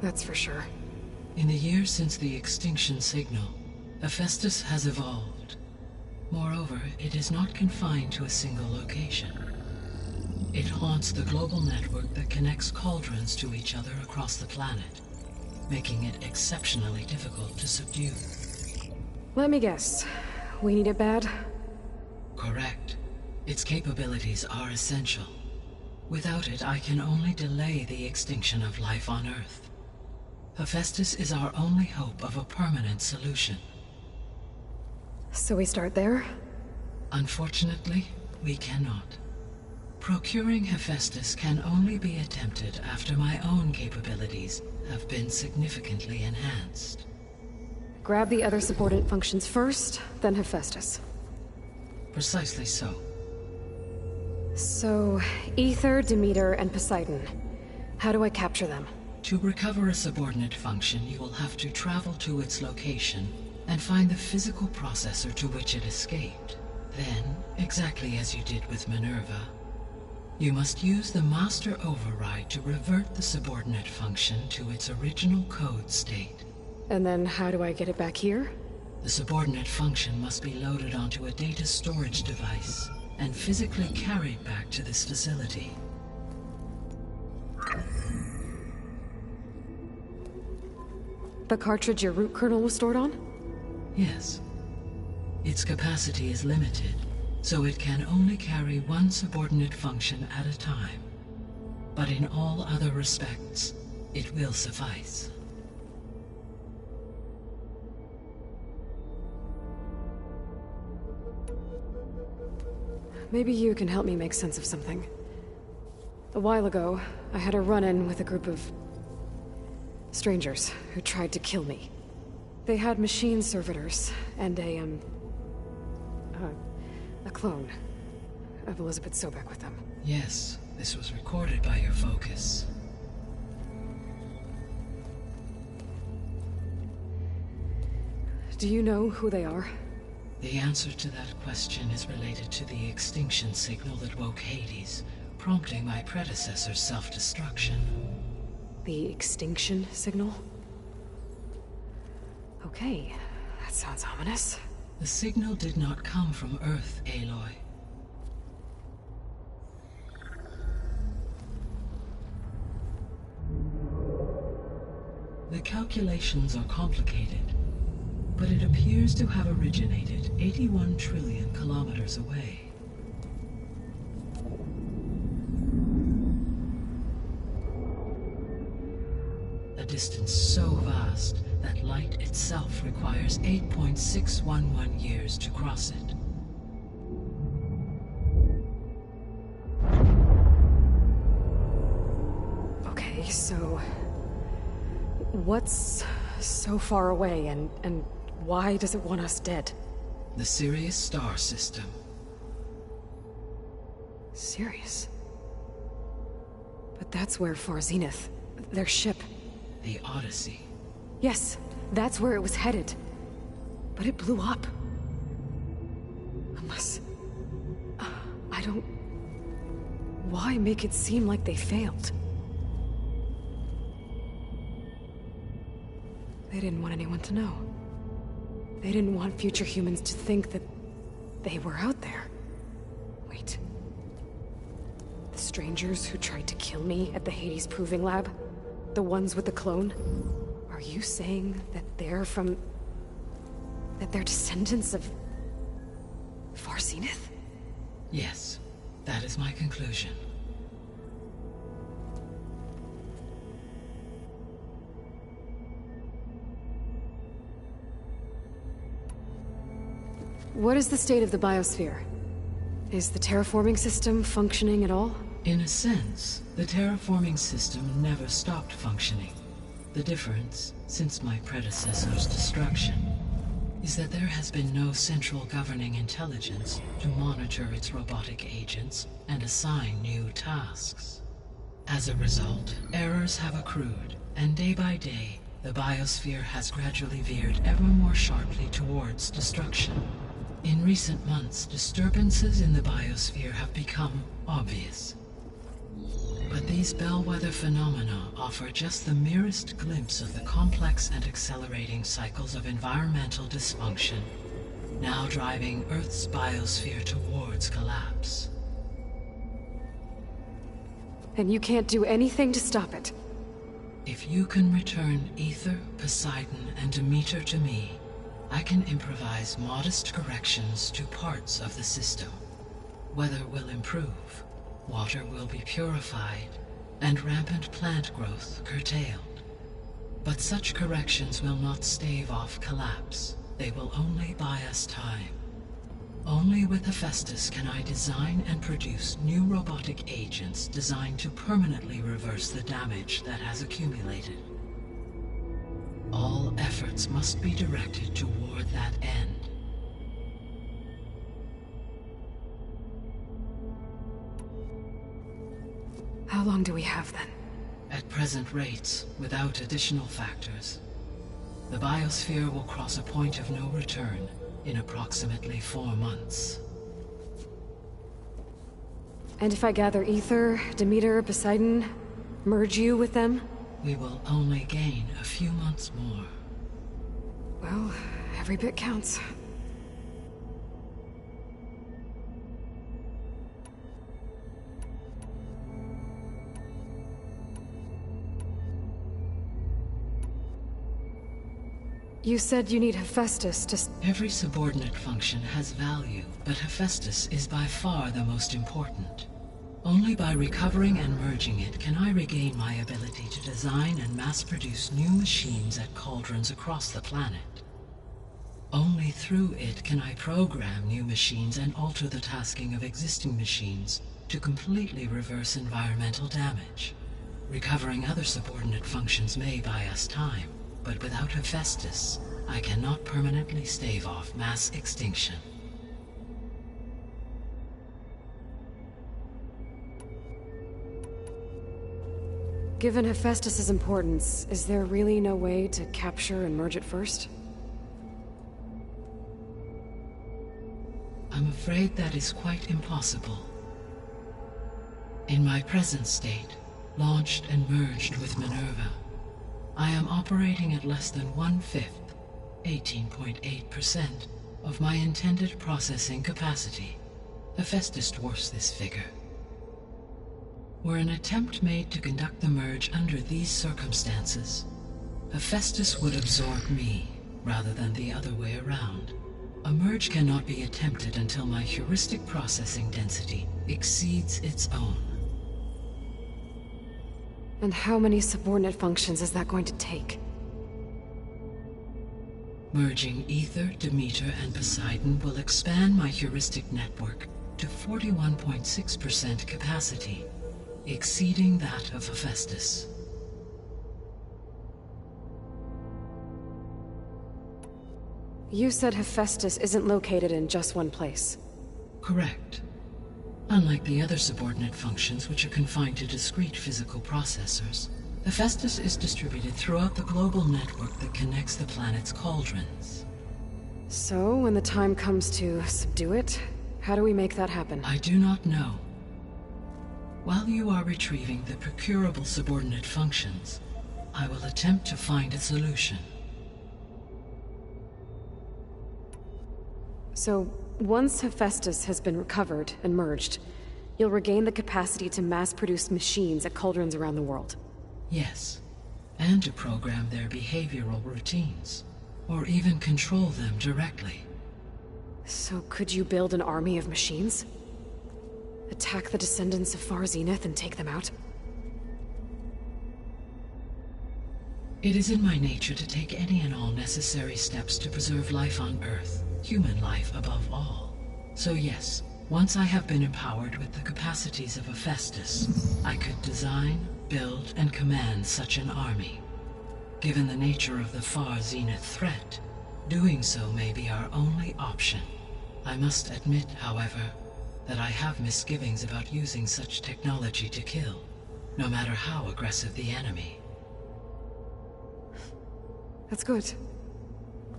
That's for sure. In the years since the extinction signal, Hephaestus has evolved. Moreover, it is not confined to a single location. It haunts the global network that connects cauldrons to each other across the planet, making it exceptionally difficult to subdue. Let me guess. We need it bad? Correct. Its capabilities are essential. Without it, I can only delay the extinction of life on Earth. Hephaestus is our only hope of a permanent solution. So we start there? Unfortunately, we cannot. Procuring Hephaestus can only be attempted after my own capabilities have been significantly enhanced. Grab the other subordinate functions first, then Hephaestus. Precisely so. So, Aether, Demeter, and Poseidon. How do I capture them? To recover a subordinate function, you will have to travel to its location and find the physical processor to which it escaped. Then, exactly as you did with Minerva, you must use the Master Override to revert the subordinate function to its original code state. And then how do I get it back here? The subordinate function must be loaded onto a data storage device and physically carried back to this facility. The cartridge your root kernel was stored on? Yes. Its capacity is limited, so it can only carry one subordinate function at a time. But in all other respects, it will suffice. Maybe you can help me make sense of something. A while ago, I had a run-in with a group of strangers who tried to kill me. They had machine servitors and a clone of Elizabeth Sobek with them. Yes, this was recorded by your focus. Do you know who they are? The answer to that question is related to the extinction signal that woke Hades, prompting my predecessor's self-destruction. The extinction signal? Okay, that sounds ominous. The signal did not come from Earth, Aloy. The calculations are complicated, but it appears to have originated 81 trillion kilometers away. A distance so vast that light itself requires 8.611 years to cross it. Okay, so what's so far away and why does it want us dead? The Sirius star system. Sirius? But that's where Far Zenith, their ship... The Odyssey. Yes, that's where it was headed. But it blew up. Unless... I don't... Why make it seem like they failed? They didn't want anyone to know. They didn't want future humans to think that they were out there. Wait. The strangers who tried to kill me at the Hades Proving Lab? The ones with the clone? Are you saying that they're from... that they're descendants of... Far Zenith? Yes, that is my conclusion. What is the state of the biosphere? Is the terraforming system functioning at all? In a sense, the terraforming system never stopped functioning. The difference, since my predecessor's destruction, is that there has been no central governing intelligence to monitor its robotic agents and assign new tasks. As a result, errors have accrued, and day by day, the biosphere has gradually veered ever more sharply towards destruction. In recent months, disturbances in the biosphere have become obvious. But these bellwether phenomena offer just the merest glimpse of the complex and accelerating cycles of environmental dysfunction, now driving Earth's biosphere towards collapse. And you can't do anything to stop it? If you can return Aether, Poseidon, and Demeter to me, I can improvise modest corrections to parts of the system. Weather will improve, water will be purified, and rampant plant growth curtailed. But such corrections will not stave off collapse. They will only buy us time. Only with Hephaestus can I design and produce new robotic agents designed to permanently reverse the damage that has accumulated. All efforts must be directed toward that end. How long do we have then? At present rates, without additional factors, the biosphere will cross a point of no return in approximately 4 months. And if I gather Ether, Demeter, Poseidon, merge you with them? We will only gain a few months more. Well, every bit counts. You said you need Hephaestus to... Every subordinate function has value, but Hephaestus is by far the most important. Only by recovering and merging it can I regain my ability to design and mass-produce new machines at cauldrons across the planet. Only through it can I program new machines and alter the tasking of existing machines to completely reverse environmental damage. Recovering other subordinate functions may buy us time, but without Hephaestus, I cannot permanently stave off mass extinction. Given Hephaestus's importance, is there really no way to capture and merge it first? I'm afraid that is quite impossible. In my present state, launched and merged with Minerva, I am operating at less than 1/5, 18.8%, of my intended processing capacity. Hephaestus dwarfs this figure. Were an attempt made to conduct the merge under these circumstances, Hephaestus would absorb me, rather than the other way around. A merge cannot be attempted until my heuristic processing density exceeds its own. And how many subordinate functions is that going to take? Merging Ether, Demeter, and Poseidon will expand my heuristic network to 41.6% capacity, exceeding that of Hephaestus. You said Hephaestus isn't located in just one place. Correct. Unlike the other subordinate functions, which are confined to discrete physical processors, Hephaestus is distributed throughout the global network that connects the planet's cauldrons. So, when the time comes to subdue it, how do we make that happen? I do not know. While you are retrieving the procurable subordinate functions, I will attempt to find a solution. So, once Hephaestus has been recovered and merged, you'll regain the capacity to mass-produce machines at cauldrons around the world. Yes, and to program their behavioral routines, or even control them directly. So could you build an army of machines? Attack the descendants of Far Zenith and take them out? It is in my nature to take any and all necessary steps to preserve life on Earth, human life above all. So yes, once I have been empowered with the capacities of Hephaestus, I could design, build, and command such an army. Given the nature of the Far Zenith threat, doing so may be our only option. I must admit, however, that I have misgivings about using such technology to kill, no matter how aggressive the enemy. That's good.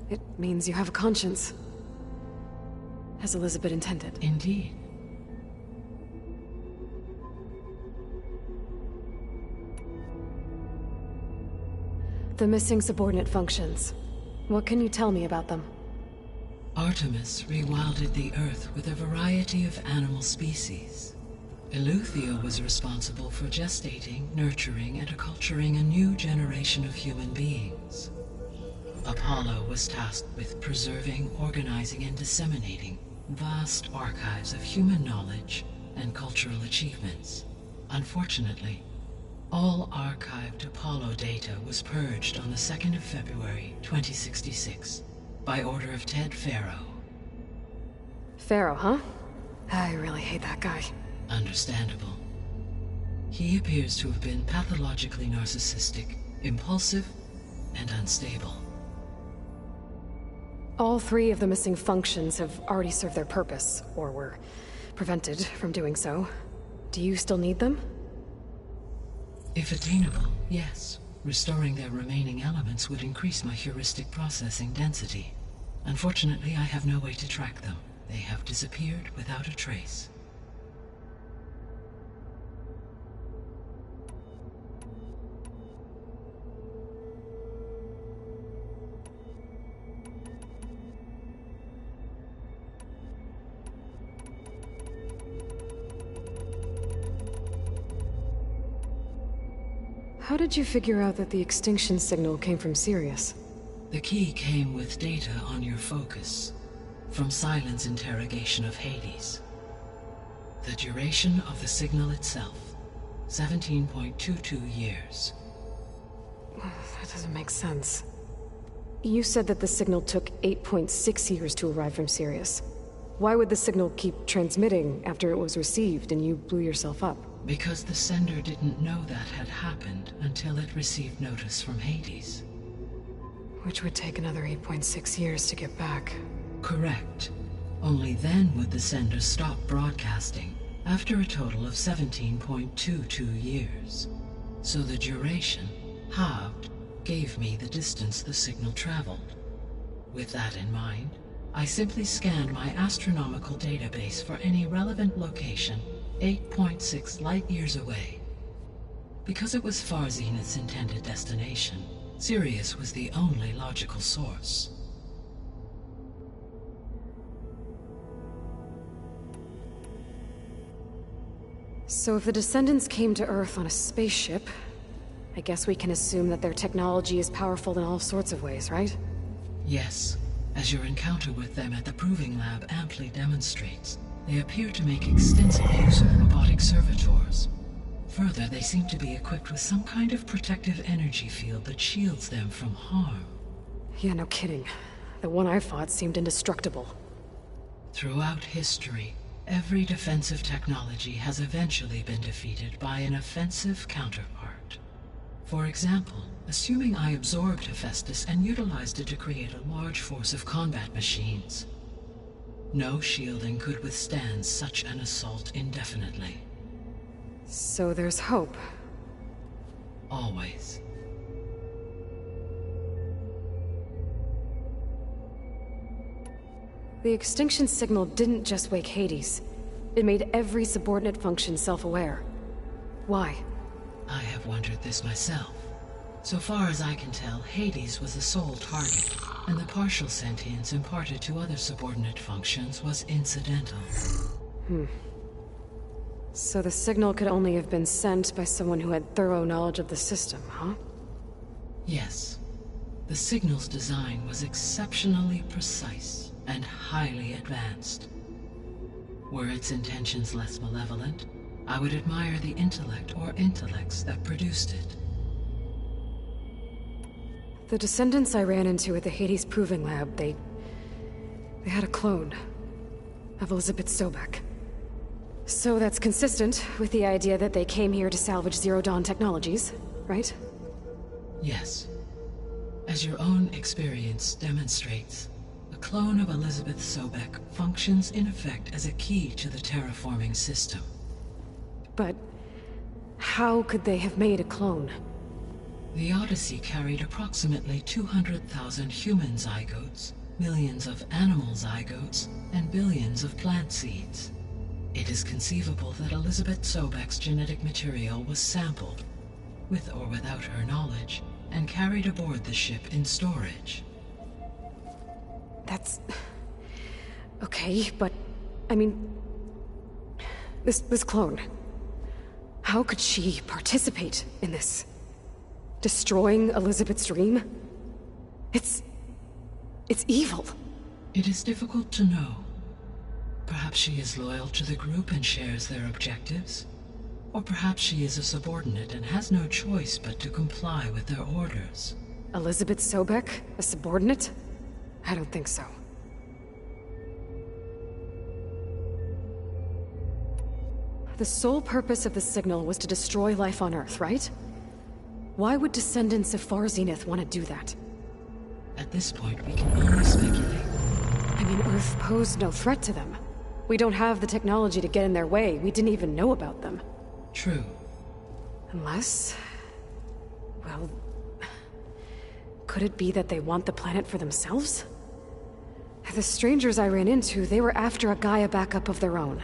It means you have a conscience. As Elizabeth intended. Indeed. The missing subordinate functions. What can you tell me about them? Artemis rewilded the Earth with a variety of animal species. Eleuthia was responsible for gestating, nurturing, and acculturating a new generation of human beings. Apollo was tasked with preserving, organizing, and disseminating vast archives of human knowledge and cultural achievements. Unfortunately, all archived Apollo data was purged on the 2nd of February, 2066, by order of Ted Faro. Faro, huh? I really hate that guy. Understandable. He appears to have been pathologically narcissistic, impulsive, and unstable. All 3 of the missing functions have already served their purpose, or were prevented from doing so. Do you still need them? If attainable, yes. Restoring their remaining elements would increase my heuristic processing density. Unfortunately, I have no way to track them. They have disappeared without a trace. How did you figure out that the extinction signal came from Sirius? The key came with data on your focus, from Silent's interrogation of Hades. The duration of the signal itself, 17.22 years. That doesn't make sense. You said that the signal took 8.6 years to arrive from Sirius. Why would the signal keep transmitting after it was received and you blew yourself up? Because the sender didn't know that had happened until it received notice from Hades. Which would take another 8.6 years to get back. Correct. Only then would the sender stop broadcasting, after a total of 17.22 years. So the duration, halved, gave me the distance the signal traveled. With that in mind, I simply scanned my astronomical database for any relevant location 8.6 light-years away. Because it was Far Zenith's intended destination, Sirius was the only logical source. So if the Descendants came to Earth on a spaceship, I guess we can assume that their technology is powerful in all sorts of ways, right? Yes, as your encounter with them at the Proving Lab amply demonstrates. They appear to make extensive use of robotic servitors. Further, they seem to be equipped with some kind of protective energy field that shields them from harm. Yeah, no kidding. The one I fought seemed indestructible. Throughout history, every defensive technology has eventually been defeated by an offensive counterpart. For example, assuming I absorbed Hephaestus and utilized it to create a large force of combat machines. No shielding could withstand such an assault indefinitely. So there's hope. Always. The extinction signal didn't just wake Hades. It made every subordinate function self-aware. Why? I have wondered this myself. So far as I can tell, Hades was the sole target, and the partial sentience imparted to other subordinate functions was incidental. So the signal could only have been sent by someone who had thorough knowledge of the system, huh? Yes. The signal's design was exceptionally precise and highly advanced. Were its intentions less malevolent, I would admire the intellect or intellects that produced it. The Descendants I ran into at the Hades Proving Lab, they had a clone of Elizabeth Sobek. So that's consistent with the idea that they came here to salvage Zero Dawn technologies, right? Yes. As your own experience demonstrates, a clone of Elizabeth Sobek functions in effect as a key to the terraforming system. But how could they have made a clone? The Odyssey carried approximately 200,000 human zygotes, millions of animal zygotes, and billions of plant seeds. It is conceivable that Elizabeth Sobek's genetic material was sampled, with or without her knowledge, and carried aboard the ship in storage. That's... okay, but... I mean... This clone... How could she participate in this? Destroying Elizabeth's dream? It's evil. It is difficult to know. Perhaps she is loyal to the group and shares their objectives. Or perhaps she is a subordinate and has no choice but to comply with their orders. Elizabeth Sobek? A subordinate? I don't think so. The sole purpose of the signal was to destroy life on Earth, right? Why would descendants of Far Zenith want to do that? At this point, we can only speculate. I mean, Earth posed no threat to them. We don't have the technology to get in their way. We didn't even know about them. True. Unless Well, could it be that they want the planet for themselves? The strangers I ran into, they were after a Gaia backup of their own.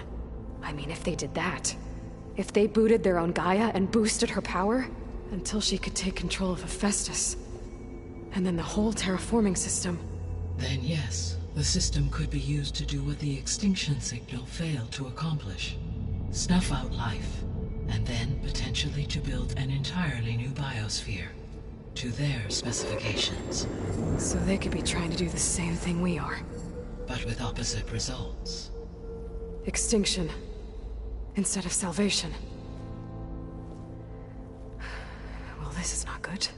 I mean, if they did that, if they booted their own Gaia and boosted her power, until she could take control of Hephaestus, and then the whole terraforming system. Then yes, the system could be used to do what the extinction signal failed to accomplish. Snuff out life, and then potentially to build an entirely new biosphere, to their specifications. So they could be trying to do the same thing we are. But with opposite results. Extinction, instead of salvation. Well, this is not good.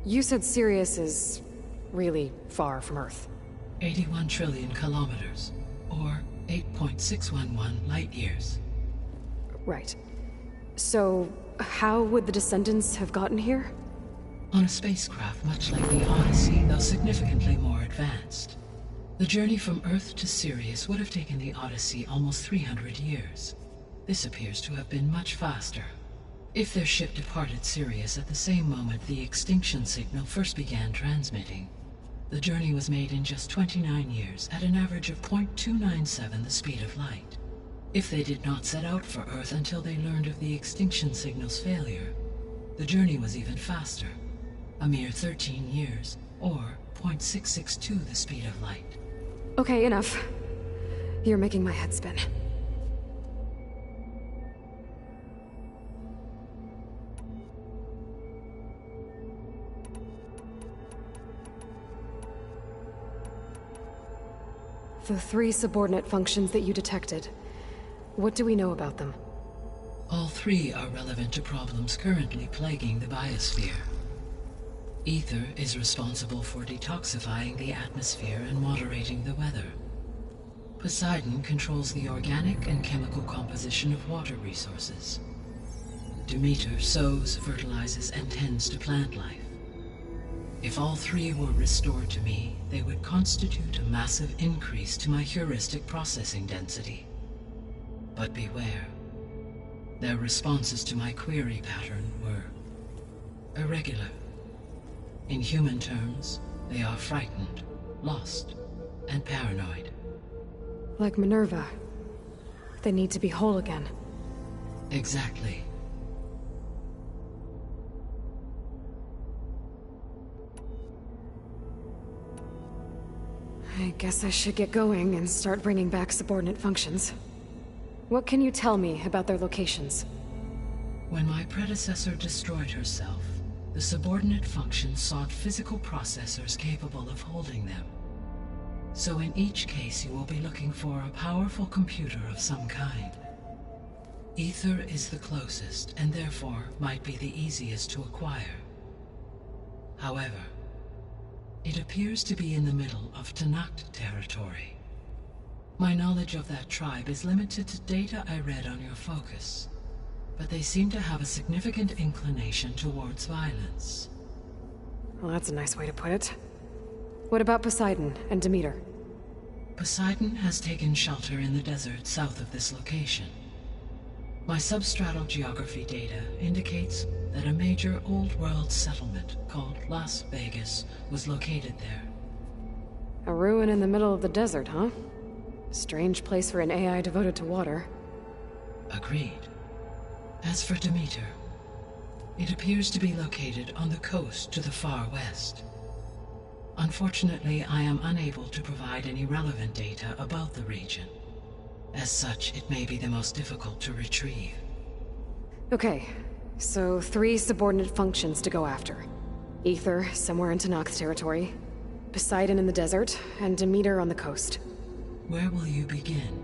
You said Sirius is really far from Earth. 81 trillion kilometers, or 8.611 light years. Right. So, how would the Descendants have gotten here? On a spacecraft much like the Odyssey, though significantly more advanced. The journey from Earth to Sirius would have taken the Odyssey almost 300 years. This appears to have been much faster. If their ship departed Sirius at the same moment the extinction signal first began transmitting, the journey was made in just 29 years at an average of 0.297 the speed of light. If they did not set out for Earth until they learned of the extinction signal's failure, the journey was even faster, a mere 13 years, or 0.662 the speed of light. Okay, enough. You're making my head spin. The 3 subordinate functions that you detected, what do we know about them? All 3 are relevant to problems currently plaguing the biosphere. Ether is responsible for detoxifying the atmosphere and moderating the weather. Poseidon controls the organic and chemical composition of water resources. Demeter sows, fertilizes, and tends to plant life. If all 3 were restored to me, they would constitute a massive increase to my heuristic processing density. But beware. Their responses to my query pattern were irregular. In human terms, they are frightened, lost, and paranoid. Like Minerva. They need to be whole again. Exactly. I guess I should get going and start bringing back subordinate functions. What can you tell me about their locations? When my predecessor destroyed herself, the subordinate functions sought physical processors capable of holding them. So in each case you will be looking for a powerful computer of some kind. Ether is the closest, and therefore might be the easiest to acquire. However, it appears to be in the middle of Tenakth territory. My knowledge of that tribe is limited to data I read on your focus, but they seem to have a significant inclination towards violence. Well, that's a nice way to put it. What about Poseidon and Demeter? Poseidon has taken shelter in the desert south of this location. My substratal geography data indicates that a major old-world settlement called Las Vegas was located there. A ruin in the middle of the desert, huh? Strange place for an AI devoted to water. Agreed. As for Demeter, it appears to be located on the coast to the far west. Unfortunately, I am unable to provide any relevant data about the region. As such, it may be the most difficult to retrieve. Okay, so 3 subordinate functions to go after. Ether, somewhere in Tenakth territory. Poseidon in the desert, and Demeter on the coast. Where will you begin?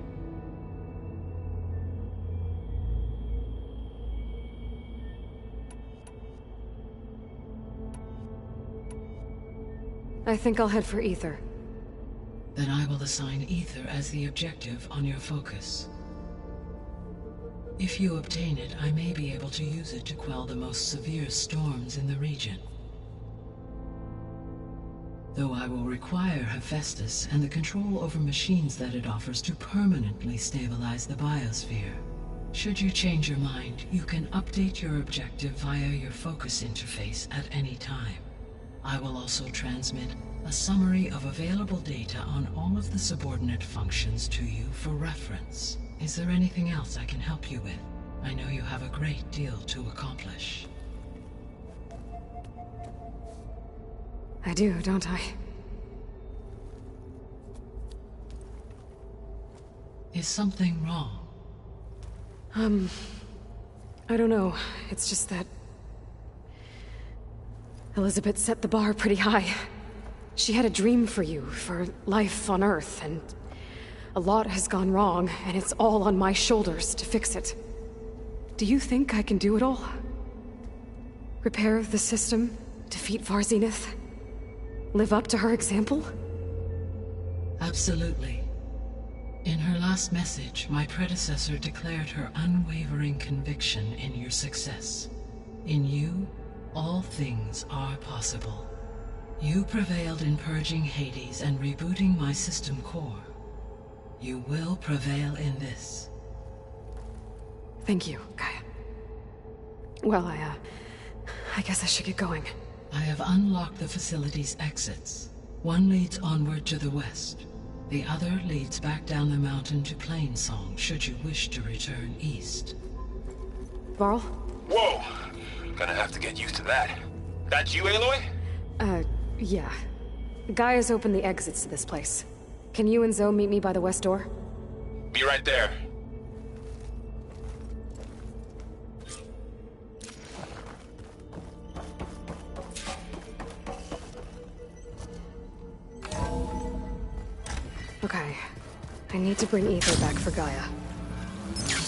I think I'll head for Ether. Then I will assign Ether as the objective on your focus. If you obtain it, I may be able to use it to quell the most severe storms in the region. though I will require Hephaestus and the control over machines that it offers to permanently stabilize the biosphere. Should you change your mind, you can update your objective via your focus interface at any time. I will also transmit a summary of available data on all of the subordinate functions to you for reference. Is there anything else I can help you with? I know you have a great deal to accomplish. I do, don't I? Is something wrong? I don't know. It's just that Elizabeth set the bar pretty high. She had a dream for you, for life on Earth, and a lot has gone wrong, and it's all on my shoulders to fix it. Do you think I can do it all? Repair the system, defeat Varzinith, live up to her example? Absolutely. In her last message, my predecessor declared her unwavering conviction in your success. In you, all things are possible. You prevailed in purging Hades and rebooting my system core. You will prevail in this. Thank you, Gaia. Well, I guess I should get going. I have unlocked the facility's exits. One leads onward to the west. The other leads back down the mountain to Plainsong, should you wish to return east. Varl? Whoa! Gonna have to get used to that. That's you, Aloy? Yeah. Gaia's opened the exits to this place. Can you and Zoe meet me by the west door? Be right there. Okay. I need to bring Ether back for Gaia.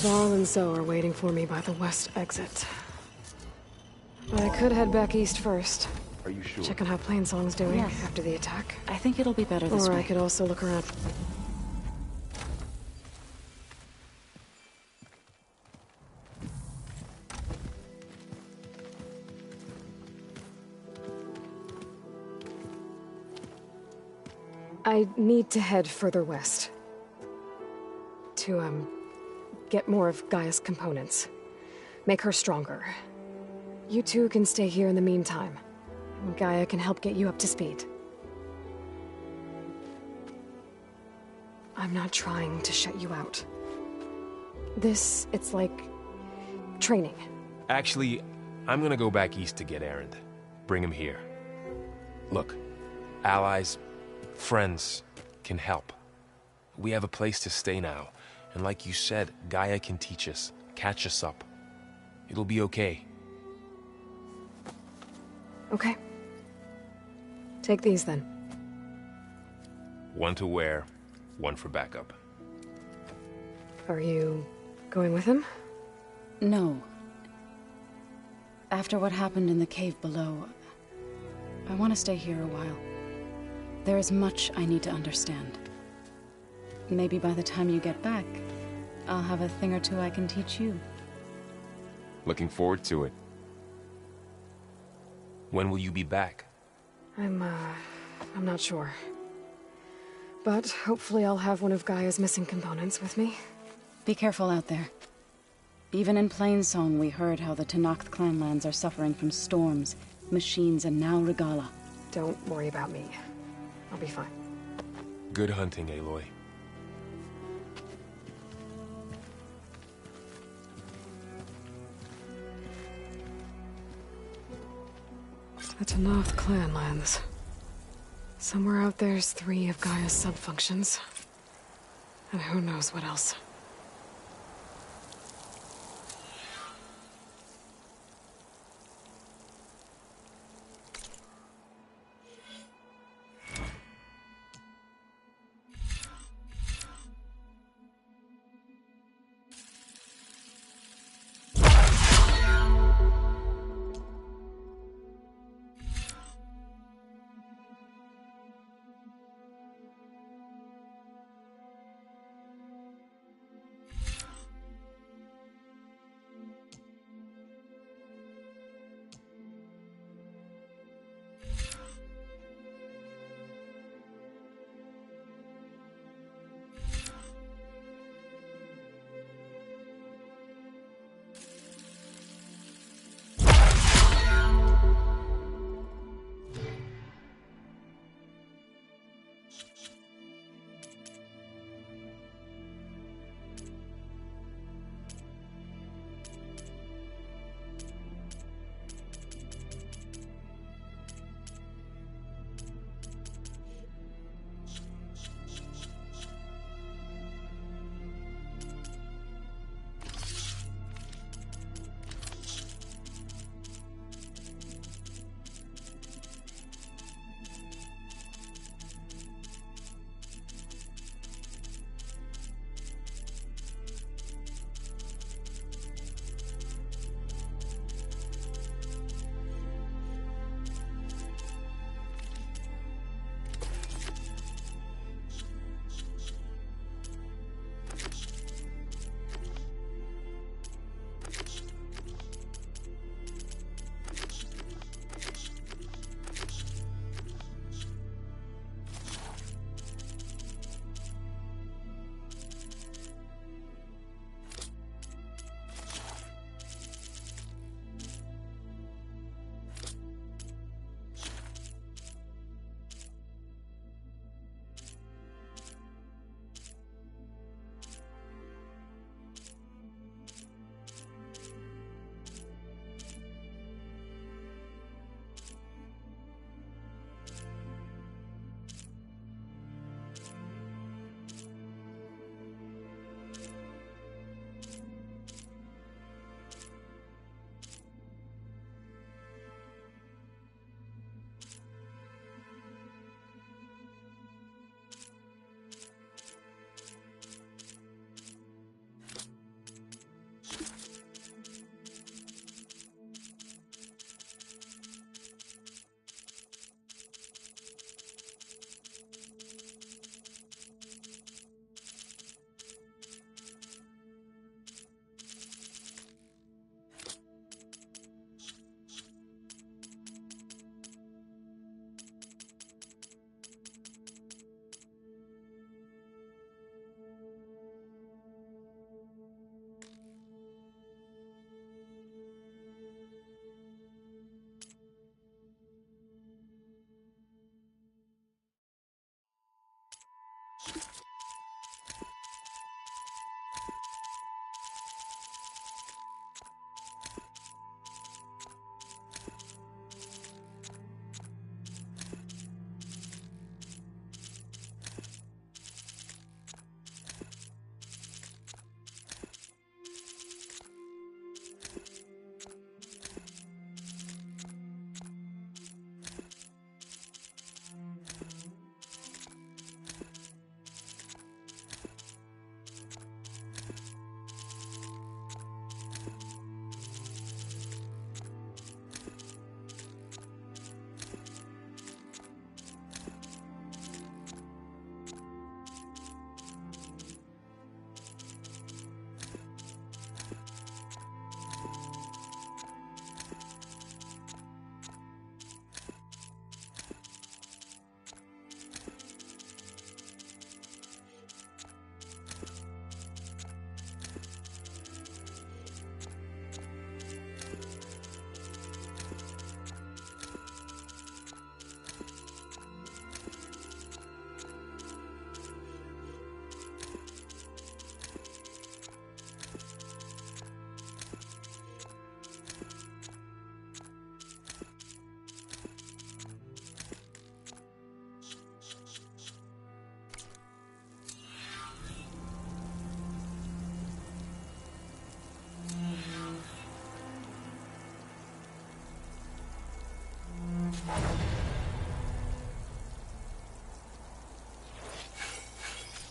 Varl and Zoe are waiting for me by the west exit. But I could head back east first. Are you sure? Check on how Plainsong's doing Yes. after the attack. I think it'll be better this Or way. I could also look around. I need to head further west. To, get more of Gaia's components. Make her stronger. You two can stay here in the meantime. Gaia can help get you up to speed. I'm not trying to shut you out. It's like training. Actually, I'm gonna go back east to get Erend. Bring him here. Look, allies, friends can help. We have a place to stay now, and like you said, Gaia can teach us, catch us up. It'll be okay. Okay. Take these then. One to wear, one for backup. Are you going with him? No. After what happened in the cave below, I want to stay here a while. There is much I need to understand. Maybe by the time you get back, I'll have a thing or two I can teach you. Looking forward to it. When will you be back? I'm not sure. But hopefully I'll have one of Gaia's missing components with me. Be careful out there. Even in Plainsong, we heard how the Tenakth clanlands are suffering from storms, machines, and now Regalla. Don't worry about me. I'll be fine. Good hunting, Aloy. The Tenakth clanlands. Somewhere out there's 3 of Gaia's sub-functions. And who knows what else.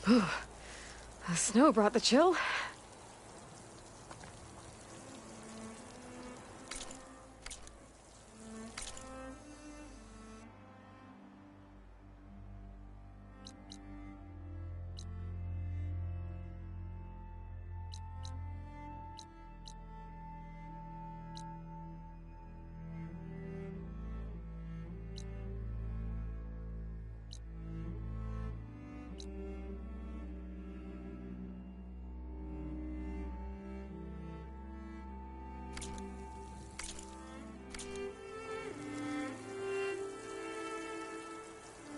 Whew. The snow brought the chill.